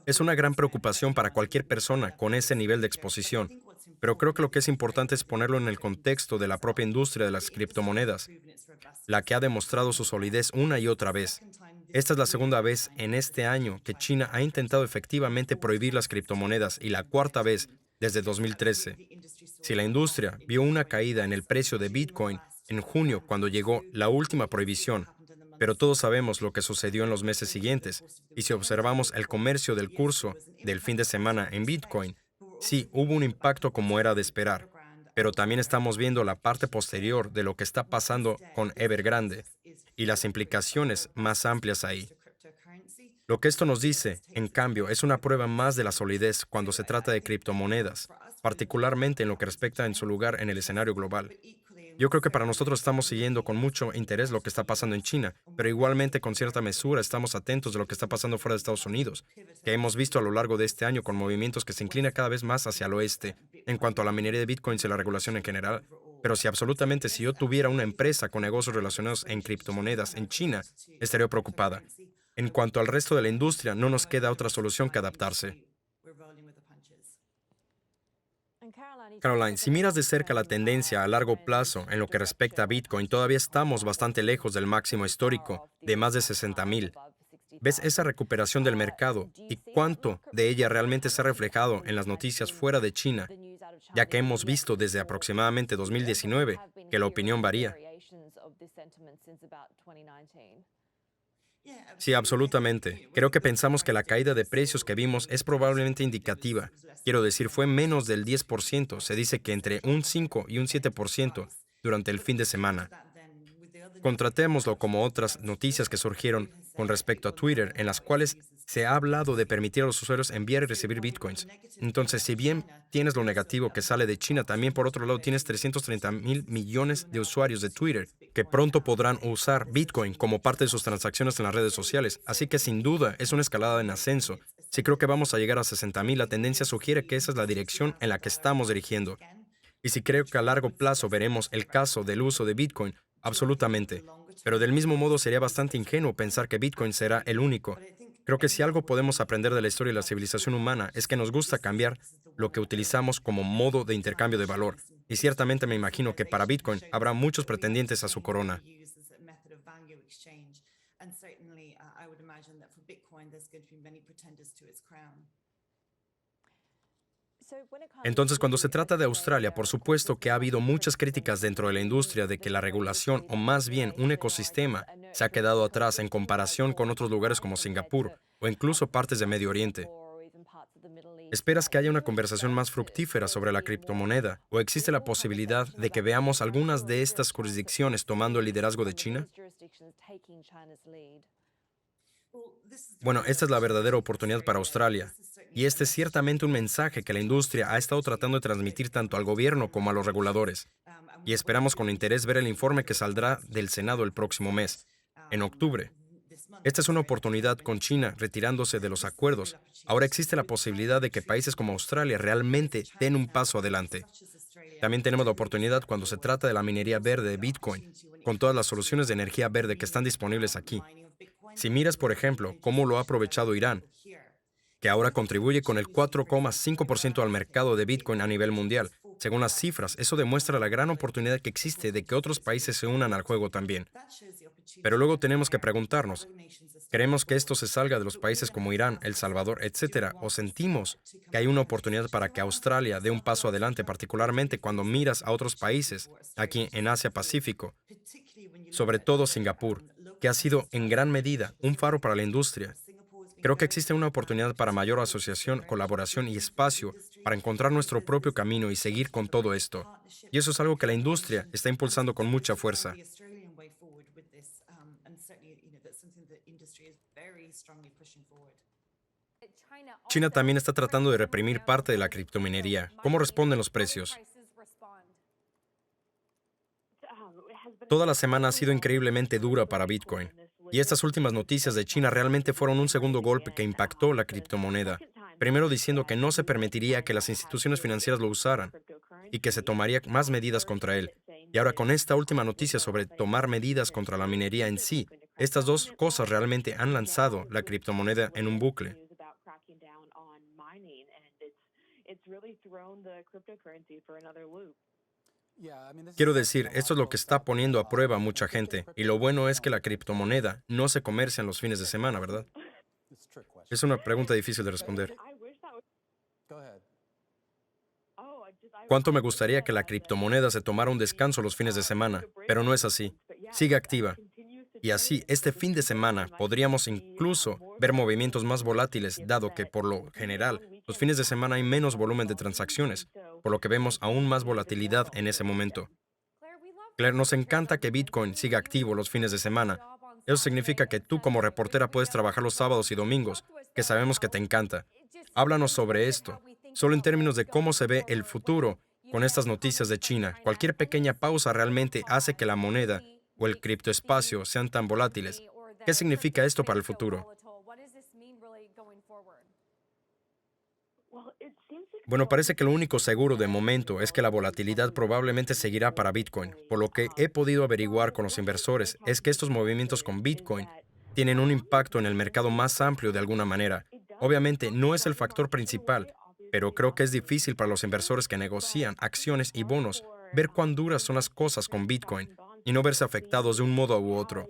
Es una gran preocupación para cualquier persona con ese nivel de exposición, pero creo que lo que es importante es ponerlo en el contexto de la propia industria de las criptomonedas, la que ha demostrado su solidez una y otra vez. Esta es la segunda vez en este año que China ha intentado efectivamente prohibir las criptomonedas y la cuarta vez desde 2013. Si la industria vio una caída en el precio de Bitcoin en junio cuando llegó la última prohibición, pero todos sabemos lo que sucedió en los meses siguientes, y si observamos el comercio del curso del fin de semana en Bitcoin, sí, hubo un impacto como era de esperar, pero también estamos viendo la parte posterior de lo que está pasando con Evergrande y las implicaciones más amplias ahí. Lo que esto nos dice, en cambio, es una prueba más de la solidez cuando se trata de criptomonedas, particularmente en lo que respecta en su lugar en el escenario global. Yo creo que para nosotros estamos siguiendo con mucho interés lo que está pasando en China, pero igualmente con cierta mesura estamos atentos de lo que está pasando fuera de Estados Unidos, que hemos visto a lo largo de este año con movimientos que se inclinan cada vez más hacia el oeste en cuanto a la minería de bitcoins y la regulación en general. Pero si yo tuviera una empresa con negocios relacionados en criptomonedas en China, estaría preocupada. En cuanto al resto de la industria, no nos queda otra solución que adaptarse. Caroline, si miras de cerca la tendencia a largo plazo en lo que respecta a Bitcoin, todavía estamos bastante lejos del máximo histórico de más de 60,000. ¿Ves esa recuperación del mercado y cuánto de ella realmente se ha reflejado en las noticias fuera de China, ya que hemos visto desde aproximadamente 2019 que la opinión varía? Sí, absolutamente. Creo que pensamos que la caída de precios que vimos es probablemente indicativa. Quiero decir, fue menos del 10%. Se dice que entre un 5 y un 7% durante el fin de semana. Contratémoslo como otras noticias que surgieron con respecto a Twitter, en las cuales se ha hablado de permitir a los usuarios enviar y recibir bitcoins. Entonces, si bien tienes lo negativo que sale de China, también por otro lado tienes 330,000 millones de usuarios de Twitter que pronto podrán usar bitcoin como parte de sus transacciones en las redes sociales. Así que sin duda es una escalada en ascenso. Si creo que vamos a llegar a 60,000, la tendencia sugiere que esa es la dirección en la que estamos dirigiendo. Y si creo que a largo plazo veremos el caso del uso de Bitcoin, absolutamente. Pero del mismo modo sería bastante ingenuo pensar que Bitcoin será el único. Creo que si algo podemos aprender de la historia de la civilización humana es que nos gusta cambiar lo que utilizamos como modo de intercambio de valor. Y ciertamente me imagino que para Bitcoin habrá muchos pretendientes a su corona. Entonces, cuando se trata de Australia, por supuesto que ha habido muchas críticas dentro de la industria de que la regulación, o más bien un ecosistema, se ha quedado atrás en comparación con otros lugares como Singapur o incluso partes de Medio Oriente. ¿Esperas que haya una conversación más fructífera sobre la criptomoneda? ¿O existe la posibilidad de que veamos algunas de estas jurisdicciones tomando el liderazgo de China? Bueno, esta es la verdadera oportunidad para Australia. Y este es ciertamente un mensaje que la industria ha estado tratando de transmitir tanto al gobierno como a los reguladores. Y esperamos con interés ver el informe que saldrá del Senado el próximo mes, en octubre. Esta es una oportunidad con China retirándose de los acuerdos. Ahora existe la posibilidad de que países como Australia realmente den un paso adelante. También tenemos la oportunidad cuando se trata de la minería verde de Bitcoin, con todas las soluciones de energía verde que están disponibles aquí. Si miras, por ejemplo, cómo lo ha aprovechado Irán, que ahora contribuye con el 4,5% al mercado de Bitcoin a nivel mundial. Según las cifras, eso demuestra la gran oportunidad que existe de que otros países se unan al juego también. Pero luego tenemos que preguntarnos, ¿creemos que esto se salga de los países como Irán, El Salvador, etcétera, o sentimos que hay una oportunidad para que Australia dé un paso adelante, particularmente cuando miras a otros países aquí en Asia-Pacífico, sobre todo Singapur, que ha sido en gran medida un faro para la industria? Creo que existe una oportunidad para mayor asociación, colaboración y espacio para encontrar nuestro propio camino y seguir con todo esto. Y eso es algo que la industria está impulsando con mucha fuerza. China también está tratando de reprimir parte de la criptominería. ¿Cómo responden los precios? Toda la semana ha sido increíblemente dura para Bitcoin. Y estas últimas noticias de China realmente fueron un segundo golpe que impactó la criptomoneda. primero diciendo que no se permitiría que las instituciones financieras lo usaran y que se tomaría más medidas contra él. Y ahora con esta última noticia sobre tomar medidas contra la minería en sí, estas dos cosas realmente han lanzado la criptomoneda en un bucle. Quiero decir, esto es lo que está poniendo a prueba a mucha gente, y lo bueno es que la criptomoneda no se comercia en los fines de semana, ¿verdad? Es una pregunta difícil de responder. ¿Cuánto me gustaría que la criptomoneda se tomara un descanso los fines de semana? Pero no es así. Sigue activa. Y así, este fin de semana podríamos incluso ver movimientos más volátiles, dado que, por lo general, los fines de semana hay menos volumen de transacciones, por lo que vemos aún más volatilidad en ese momento. Claire, nos encanta que Bitcoin siga activo los fines de semana. Eso significa que tú como reportera puedes trabajar los sábados y domingos, que sabemos que te encanta. Háblanos sobre esto, solo en términos de cómo se ve el futuro con estas noticias de China. Cualquier pequeña pausa realmente hace que la moneda o el criptoespacio sean tan volátiles. ¿Qué significa esto para el futuro? Bueno, parece que lo único seguro de momento es que la volatilidad probablemente seguirá para Bitcoin. Por lo que he podido averiguar con los inversores es que estos movimientos con Bitcoin tienen un impacto en el mercado más amplio de alguna manera. Obviamente no es el factor principal, pero creo que es difícil para los inversores que negocian acciones y bonos ver cuán duras son las cosas con Bitcoin y no verse afectados de un modo u otro.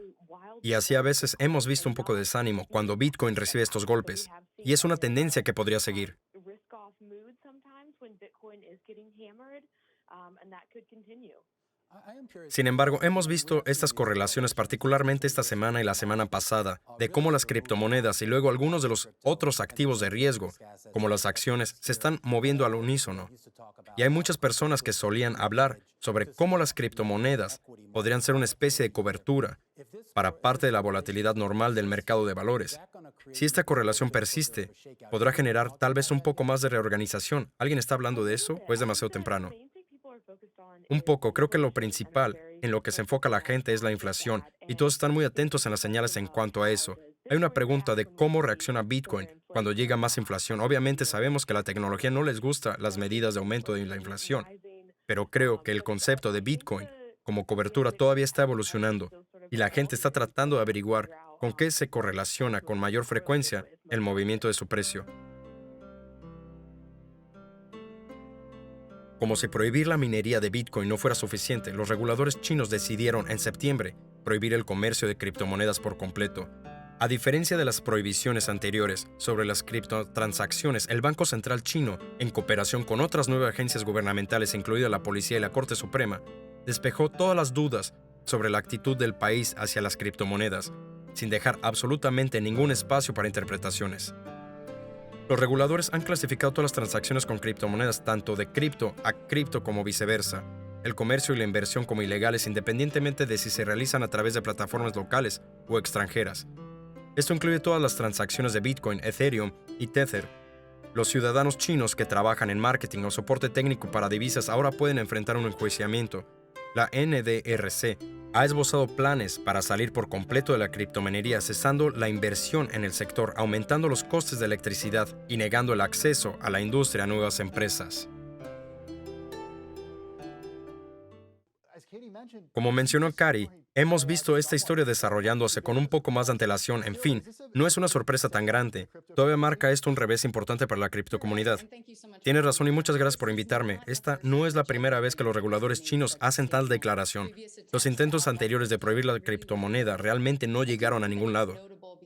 Y así a veces hemos visto un poco de desánimo cuando Bitcoin recibe estos golpes. Y es una tendencia que podría seguir. Sin embargo, hemos visto estas correlaciones particularmente esta semana y la semana pasada, de cómo las criptomonedas y luego algunos de los otros activos de riesgo, como las acciones, se están moviendo al unísono. Y hay muchas personas que solían hablar sobre cómo las criptomonedas podrían ser una especie de cobertura para parte de la volatilidad normal del mercado de valores. Si esta correlación persiste, podrá generar tal vez un poco más de reorganización. ¿Alguien está hablando de eso o es demasiado temprano? Un poco, creo que lo principal en lo que se enfoca la gente es la inflación, y todos están muy atentos en las señales en cuanto a eso. Hay una pregunta de cómo reacciona Bitcoin cuando llega más inflación. Obviamente sabemos que a la tecnología no les gusta las medidas de aumento de la inflación, pero creo que el concepto de Bitcoin como cobertura todavía está evolucionando, y la gente está tratando de averiguar con qué se correlaciona con mayor frecuencia el movimiento de su precio. Como si prohibir la minería de Bitcoin no fuera suficiente, los reguladores chinos decidieron en septiembre prohibir el comercio de criptomonedas por completo. A diferencia de las prohibiciones anteriores sobre las criptotransacciones, el Banco Central chino, en cooperación con otras 9 agencias gubernamentales, incluida la Policía y la Corte Suprema, despejó todas las dudas sobre la actitud del país hacia las criptomonedas, sin dejar absolutamente ningún espacio para interpretaciones. Los reguladores han clasificado todas las transacciones con criptomonedas tanto de cripto a cripto como viceversa, el comercio y la inversión como ilegales independientemente de si se realizan a través de plataformas locales o extranjeras. Esto incluye todas las transacciones de Bitcoin, Ethereum y Tether. Los ciudadanos chinos que trabajan en marketing o soporte técnico para divisas ahora pueden enfrentar un enjuiciamiento. La NDRC ha esbozado planes para salir por completo de la criptominería, cesando la inversión en el sector, aumentando los costes de electricidad y negando el acceso a la industria a nuevas empresas. Como mencionó Cari, hemos visto esta historia desarrollándose con un poco más de antelación. En fin, no es una sorpresa tan grande. Todavía marca esto un revés importante para la criptocomunidad. Tienes razón y muchas gracias por invitarme. Esta no es la primera vez que los reguladores chinos hacen tal declaración. Los intentos anteriores de prohibir la criptomoneda realmente no llegaron a ningún lado.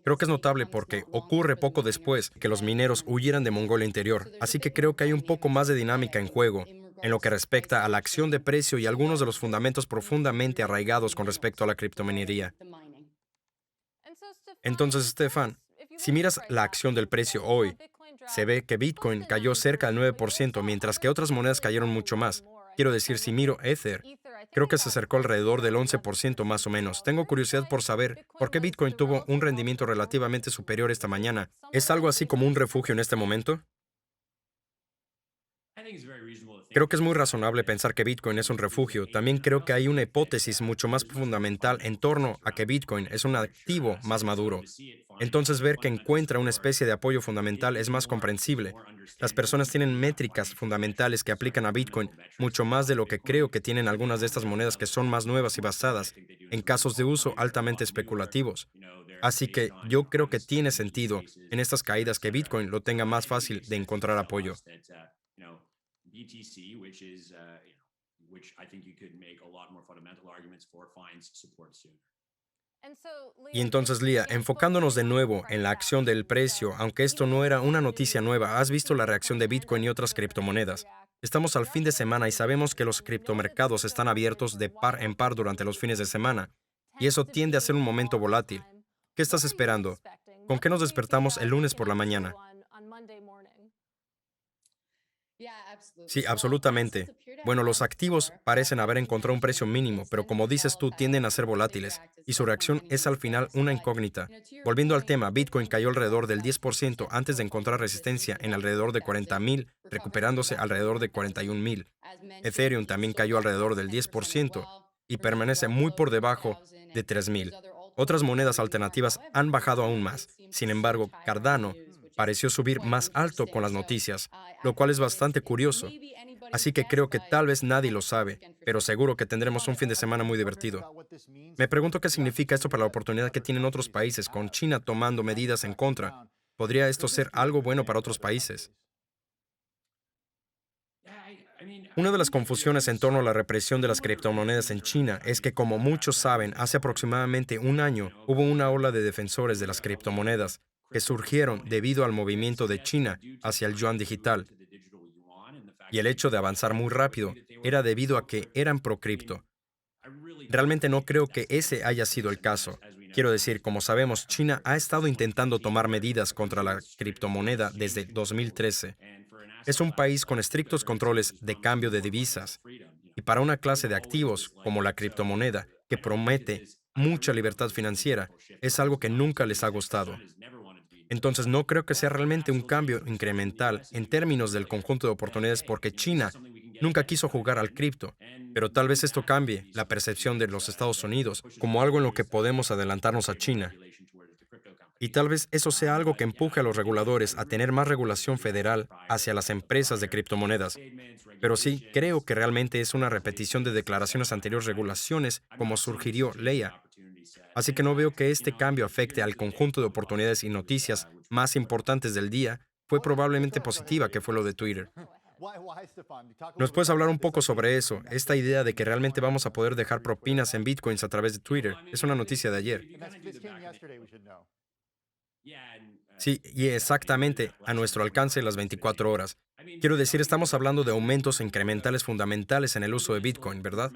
Creo que es notable porque ocurre poco después que los mineros huyeran de Mongolia Interior, así que creo que hay un poco más de dinámica en juego en lo que respecta a la acción de precio y algunos de los fundamentos profundamente arraigados con respecto a la criptominería. Entonces, Stefan, si miras la acción del precio hoy, se ve que Bitcoin cayó cerca del 9%, mientras que otras monedas cayeron mucho más. Quiero decir, si miro Ether, creo que se acercó alrededor del 11% más o menos. Tengo curiosidad por saber por qué Bitcoin tuvo un rendimiento relativamente superior esta mañana. ¿Es algo así como un refugio en este momento? Creo que es muy razonable pensar que Bitcoin es un refugio. También creo que hay una hipótesis mucho más fundamental en torno a que Bitcoin es un activo más maduro. Entonces, ver que encuentra una especie de apoyo fundamental es más comprensible. Las personas tienen métricas fundamentales que aplican a Bitcoin mucho más de lo que creo que tienen algunas de estas monedas que son más nuevas y basadas en casos de uso altamente especulativos. Así que yo creo que tiene sentido en estas caídas que Bitcoin lo tenga más fácil de encontrar apoyo. Y entonces, Lía, enfocándonos de nuevo en la acción del precio, aunque esto no era una noticia nueva, has visto la reacción de Bitcoin y otras criptomonedas. Estamos al fin de semana y sabemos que los criptomercados están abiertos de par en par durante los fines de semana, y eso tiende a ser un momento volátil. ¿Qué estás esperando? ¿Con qué nos despertamos el lunes por la mañana? Sí, absolutamente. Bueno, los activos parecen haber encontrado un precio mínimo, pero como dices tú, tienden a ser volátiles, y su reacción es al final una incógnita. Volviendo al tema, Bitcoin cayó alrededor del 10% antes de encontrar resistencia en alrededor de 40,000, recuperándose alrededor de 41,000. Ethereum también cayó alrededor del 10% y permanece muy por debajo de 3,000. Otras monedas alternativas han bajado aún más. Sin embargo, Cardano pareció subir más alto con las noticias, lo cual es bastante curioso. Así que creo que tal vez nadie lo sabe, pero seguro que tendremos un fin de semana muy divertido. Me pregunto qué significa esto para la oportunidad que tienen otros países, con China tomando medidas en contra. ¿Podría esto ser algo bueno para otros países? Una de las confusiones en torno a la represión de las criptomonedas en China es que, como muchos saben, hace aproximadamente un año hubo una ola de defensores de las criptomonedas que surgieron debido al movimiento de China hacia el yuan digital, y el hecho de avanzar muy rápido era debido a que eran pro-cripto. Realmente no creo que ese haya sido el caso. Quiero decir, como sabemos, China ha estado intentando tomar medidas contra la criptomoneda desde 2013. Es un país con estrictos controles de cambio de divisas, y para una clase de activos como la criptomoneda, que promete mucha libertad financiera, es algo que nunca les ha gustado. Entonces no creo que sea realmente un cambio incremental en términos del conjunto de oportunidades porque China nunca quiso jugar al cripto, pero tal vez esto cambie la percepción de los Estados Unidos como algo en lo que podemos adelantarnos a China. Y tal vez eso sea algo que empuje a los reguladores a tener más regulación federal hacia las empresas de criptomonedas. Pero sí, creo que realmente es una repetición de declaraciones anteriores regulaciones como sugirió Leia. Así que no veo que este cambio afecte al conjunto de oportunidades y noticias más importantes del día. Fue probablemente positiva, que fue lo de Twitter. ¿Nos puedes hablar un poco sobre eso? Esta idea de que realmente vamos a poder dejar propinas en bitcoins a través de Twitter. Es una noticia de ayer. Sí, y exactamente a nuestro alcance las 24 horas. Quiero decir, estamos hablando de aumentos incrementales fundamentales en el uso de Bitcoin, ¿verdad?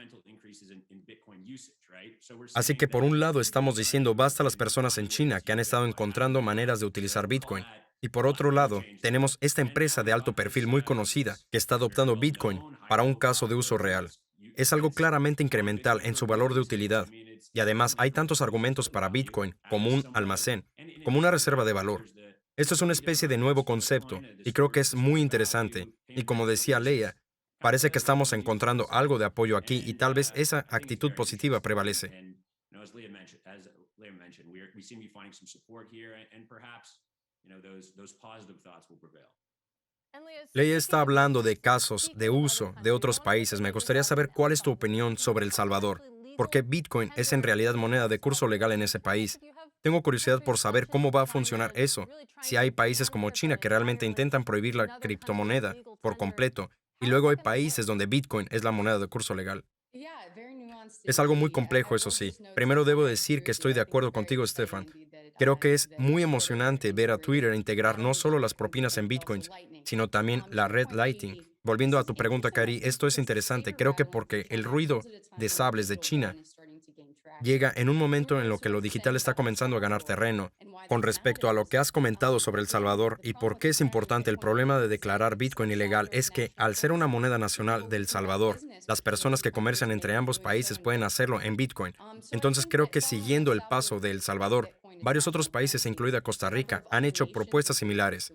Así que por un lado estamos diciendo basta a las personas en China que han estado encontrando maneras de utilizar Bitcoin. Y por otro lado, tenemos esta empresa de alto perfil muy conocida que está adoptando Bitcoin para un caso de uso real. Es algo claramente incremental en su valor de utilidad. Y además hay tantos argumentos para Bitcoin como un almacén, como una reserva de valor. Esto es una especie de nuevo concepto y creo que es muy interesante. Y como decía Leia, parece que estamos encontrando algo de apoyo aquí y tal vez esa actitud positiva prevalece. Leia está hablando de casos de uso de otros países. Me gustaría saber cuál es tu opinión sobre El Salvador. ¿Por qué Bitcoin es en realidad moneda de curso legal en ese país? Tengo curiosidad por saber cómo va a funcionar eso, si hay países como China que realmente intentan prohibir la criptomoneda por completo, y luego hay países donde Bitcoin es la moneda de curso legal. Es algo muy complejo, eso sí. Primero debo decir que estoy de acuerdo contigo, Stefan. Creo que es muy emocionante ver a Twitter integrar no solo las propinas en Bitcoins, sino también la red Lighting. Volviendo a tu pregunta, Cari, esto es interesante. Creo que porque el ruido de sables de China llega en un momento en lo que lo digital está comenzando a ganar terreno. Con respecto a lo que has comentado sobre El Salvador y por qué es importante el problema de declarar Bitcoin ilegal, es que al ser una moneda nacional de El Salvador, las personas que comercian entre ambos países pueden hacerlo en Bitcoin. Entonces creo que siguiendo el paso de El Salvador, varios otros países, incluida Costa Rica, han hecho propuestas similares.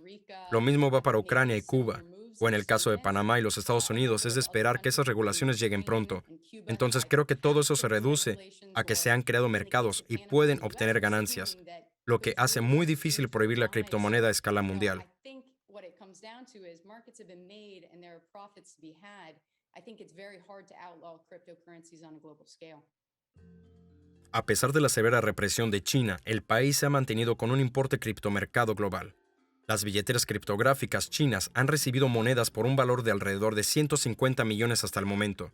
Lo mismo va para Ucrania y Cuba. o en el caso de Panamá y los Estados Unidos, es de esperar que esas regulaciones lleguen pronto. Entonces creo que todo eso se reduce a que se han creado mercados y pueden obtener ganancias, lo que hace muy difícil prohibir la criptomoneda a escala mundial. A pesar de la severa represión de China, el país se ha mantenido con un importe criptomercado global. Las billeteras criptográficas chinas han recibido monedas por un valor de alrededor de 150 millones hasta el momento.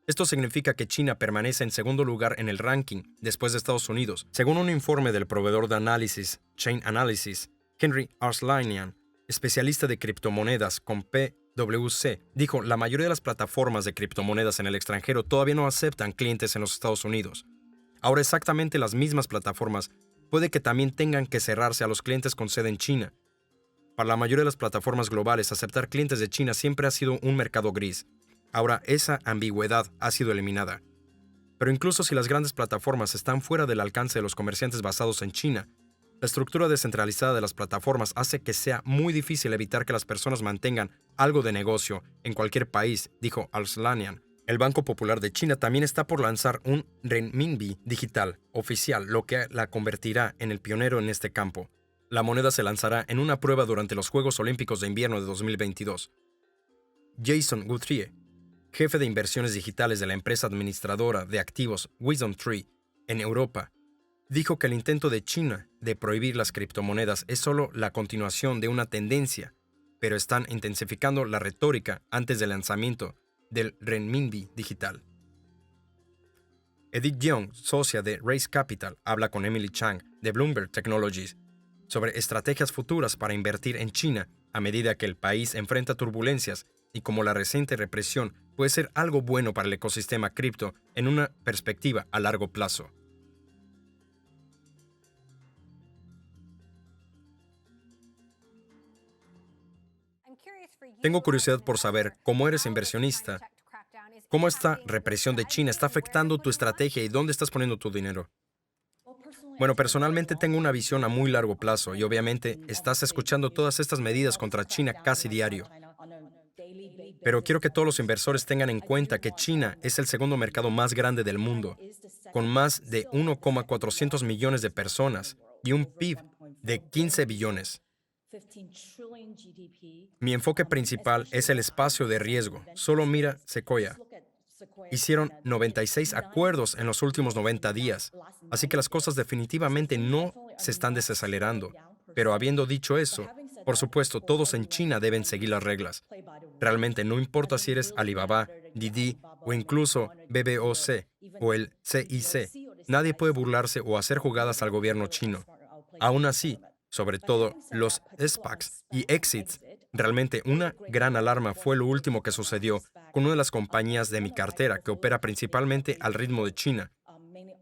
Esto significa que China permanece en segundo lugar en el ranking, después de Estados Unidos. Según un informe del proveedor de análisis Chain Analysis, Henry Arslanian, especialista de criptomonedas con PwC, dijo: la mayoría de las plataformas de criptomonedas en el extranjero todavía no aceptan clientes en los Estados Unidos. Ahora exactamente las mismas plataformas puede que también tengan que cerrarse a los clientes con sede en China. Para la mayoría de las plataformas globales, aceptar clientes de China siempre ha sido un mercado gris. Ahora esa ambigüedad ha sido eliminada. Pero incluso si las grandes plataformas están fuera del alcance de los comerciantes basados en China, la estructura descentralizada de las plataformas hace que sea muy difícil evitar que las personas mantengan algo de negocio en cualquier país, dijo Arslanian. El Banco Popular de China también está por lanzar un renminbi digital oficial, lo que la convertirá en el pionero en este campo. La moneda se lanzará en una prueba durante los Juegos Olímpicos de Invierno de 2022. Jason Guthrie, jefe de inversiones digitales de la empresa administradora de activos WisdomTree en Europa, dijo que el intento de China de prohibir las criptomonedas es solo la continuación de una tendencia, pero están intensificando la retórica antes del lanzamiento del renminbi digital. Edith Young, socia de Race Capital, habla con Emily Chang de Bloomberg Technologies sobre estrategias futuras para invertir en China a medida que el país enfrenta turbulencias y cómo la reciente represión puede ser algo bueno para el ecosistema cripto en una perspectiva a largo plazo. Tengo curiosidad por saber, cómo eres inversionista, cómo esta represión de China está afectando tu estrategia y dónde estás poniendo tu dinero. Bueno, personalmente tengo una visión a muy largo plazo y obviamente estás escuchando todas estas medidas contra China casi diario. Pero quiero que todos los inversores tengan en cuenta que China es el segundo mercado más grande del mundo, con más de 1,400 millones de personas y un PIB de 15 billones. Mi enfoque principal es el espacio de riesgo. Solo mira Sequoia. Hicieron 96 acuerdos en los últimos 90 días, así que las cosas definitivamente no se están desacelerando. Pero habiendo dicho eso, por supuesto, todos en China deben seguir las reglas. Realmente no importa si eres Alibaba, Didi o incluso BBOC o el CIC, nadie puede burlarse o hacer jugadas al gobierno chino. Aún así, sobre todo los SPACs y exits, realmente una gran alarma fue lo último que sucedió con una de las compañías de mi cartera que opera principalmente al ritmo de China.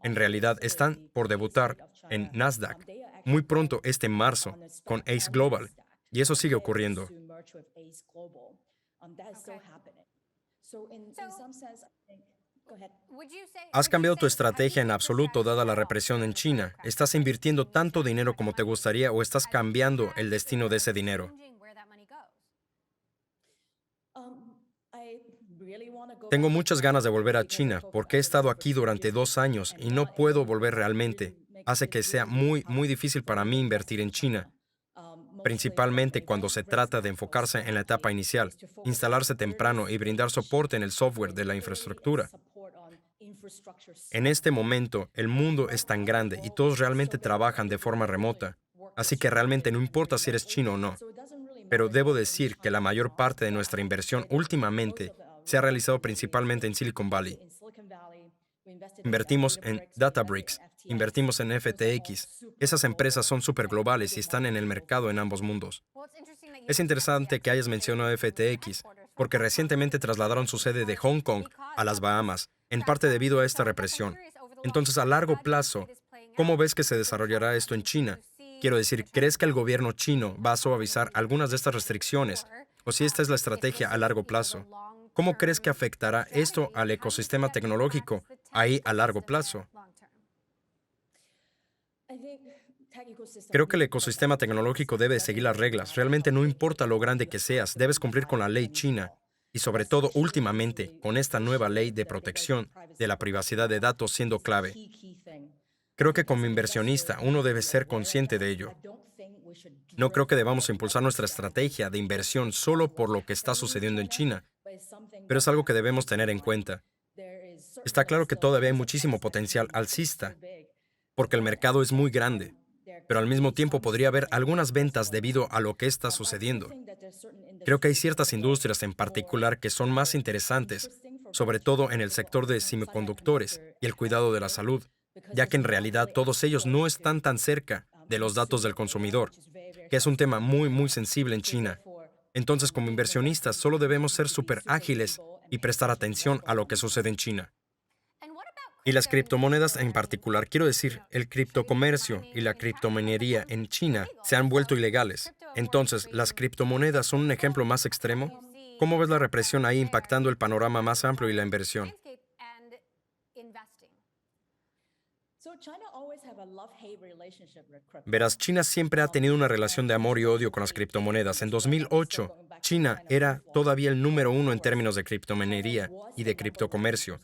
En realidad están por debutar en Nasdaq muy pronto este marzo con Ace Global, y eso sigue ocurriendo. ¿Has cambiado tu estrategia en absoluto dada la represión en China? ¿Estás invirtiendo tanto dinero como te gustaría o estás cambiando el destino de ese dinero? Tengo muchas ganas de volver a China porque he estado aquí durante 2 años y no puedo volver realmente. Hace que sea muy, muy difícil para mí invertir en China, principalmente cuando se trata de enfocarse en la etapa inicial, instalarse temprano y brindar soporte en el software de la infraestructura. En este momento, el mundo es tan grande y todos realmente trabajan de forma remota, así que realmente no importa si eres chino o no. Pero debo decir que la mayor parte de nuestra inversión últimamente se ha realizado principalmente en Silicon Valley. Invertimos en Databricks, invertimos en FTX. Esas empresas son súper globales y están en el mercado en ambos mundos. Es interesante que hayas mencionado FTX, porque recientemente trasladaron su sede de Hong Kong a las Bahamas, en parte debido a esta represión. Entonces, a largo plazo, ¿cómo ves que se desarrollará esto en China? Quiero decir, ¿crees que el gobierno chino va a suavizar algunas de estas restricciones? O si esta es la estrategia a largo plazo, ¿cómo crees que afectará esto al ecosistema tecnológico ahí a largo plazo? Creo que el ecosistema tecnológico debe seguir las reglas. Realmente no importa lo grande que seas, debes cumplir con la ley china y sobre todo últimamente con esta nueva ley de protección de la privacidad de datos siendo clave. Creo que como inversionista uno debe ser consciente de ello. No creo que debamos impulsar nuestra estrategia de inversión solo por lo que está sucediendo en China, pero es algo que debemos tener en cuenta. Está claro que todavía hay muchísimo potencial alcista, porque el mercado es muy grande, pero al mismo tiempo podría haber algunas ventas debido a lo que está sucediendo. Creo que hay ciertas industrias en particular que son más interesantes, sobre todo en el sector de semiconductores y el cuidado de la salud, ya que en realidad todos ellos no están tan cerca de los datos del consumidor, que es un tema muy sensible en China. Entonces, como inversionistas, solo debemos ser súper ágiles y prestar atención a lo que sucede en China. Y las criptomonedas en particular, quiero decir, el criptocomercio y la criptominería en China se han vuelto ilegales. Entonces, ¿las criptomonedas son un ejemplo más extremo? ¿Cómo ves la represión ahí impactando el panorama más amplio y la inversión? Verás, China siempre ha tenido una relación de amor y odio con las criptomonedas. En 2008, China era todavía el número uno en términos de criptominería y de criptocomercio.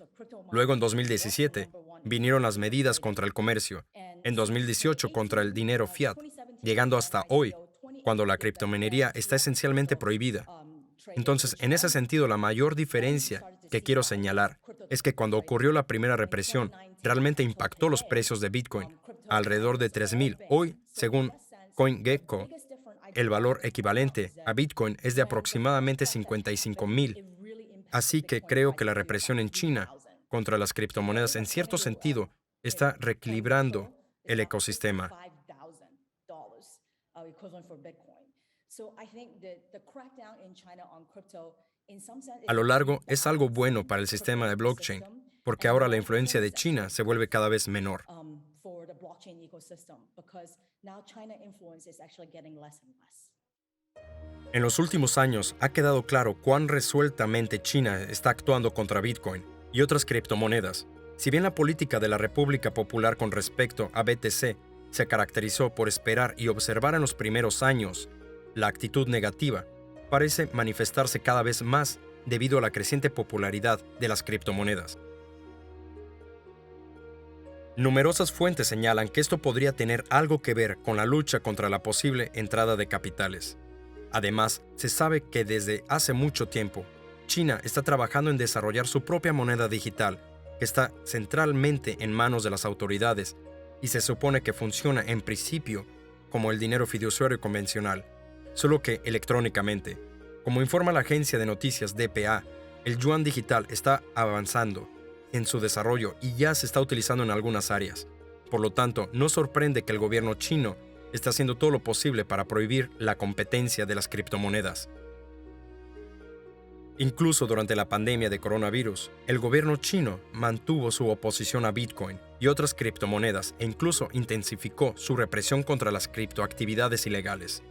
Luego, en 2017, vinieron las medidas contra el comercio. En 2018, contra el dinero fiat, llegando hasta hoy, cuando la criptominería está esencialmente prohibida. Entonces, en ese sentido, la mayor diferencia que quiero señalar es que cuando ocurrió la primera represión, realmente impactó los precios de Bitcoin a alrededor de 3,000. Hoy, según CoinGecko, el valor equivalente a Bitcoin es de aproximadamente 55,000. Así que creo que la represión en China contra las criptomonedas, en cierto sentido, está reequilibrando el ecosistema. A lo largo, es algo bueno para el sistema de blockchain, porque ahora la influencia de China se vuelve cada vez menor. En los últimos años ha quedado claro cuán resueltamente China está actuando contra Bitcoin y otras criptomonedas. Si bien la política de la República Popular con respecto a BTC se caracterizó por esperar y observar en los primeros años, la actitud negativa parece manifestarse cada vez más debido a la creciente popularidad de las criptomonedas. Numerosas fuentes señalan que esto podría tener algo que ver con la lucha contra la posible entrada de capitales. Además, se sabe que desde hace mucho tiempo, China está trabajando en desarrollar su propia moneda digital, que está centralmente en manos de las autoridades y se supone que funciona en principio como el dinero fiduciario convencional, solo que electrónicamente. Como informa la agencia de noticias DPA, el yuan digital está avanzando en su desarrollo y ya se está utilizando en algunas áreas. Por lo tanto, no sorprende que el gobierno chino está haciendo todo lo posible para prohibir la competencia de las criptomonedas. Incluso durante la pandemia de coronavirus, el gobierno chino mantuvo su oposición a Bitcoin y otras criptomonedas e incluso intensificó su represión contra las criptoactividades ilegales.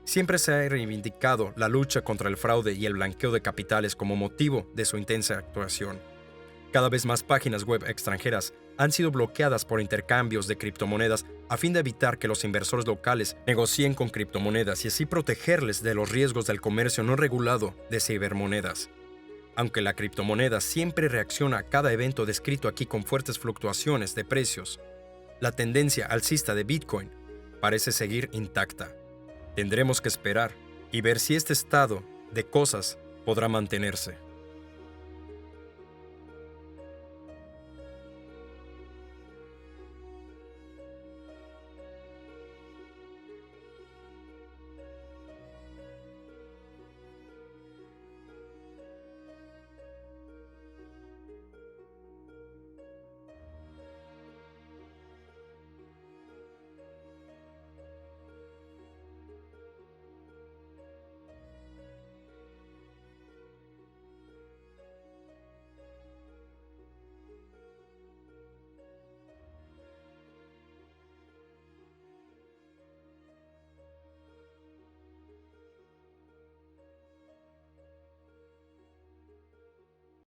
Siempre se ha reivindicado la lucha contra el fraude y el blanqueo de capitales como motivo de su intensa actuación. Cada vez más páginas web extranjeras han sido bloqueadas por intercambios de criptomonedas a fin de evitar que los inversores locales negocien con criptomonedas y así protegerles de los riesgos del comercio no regulado de cibermonedas. Aunque la criptomoneda siempre reacciona a cada evento descrito aquí con fuertes fluctuaciones de precios, la tendencia alcista de Bitcoin parece seguir intacta. Tendremos que esperar y ver si este estado de cosas podrá mantenerse.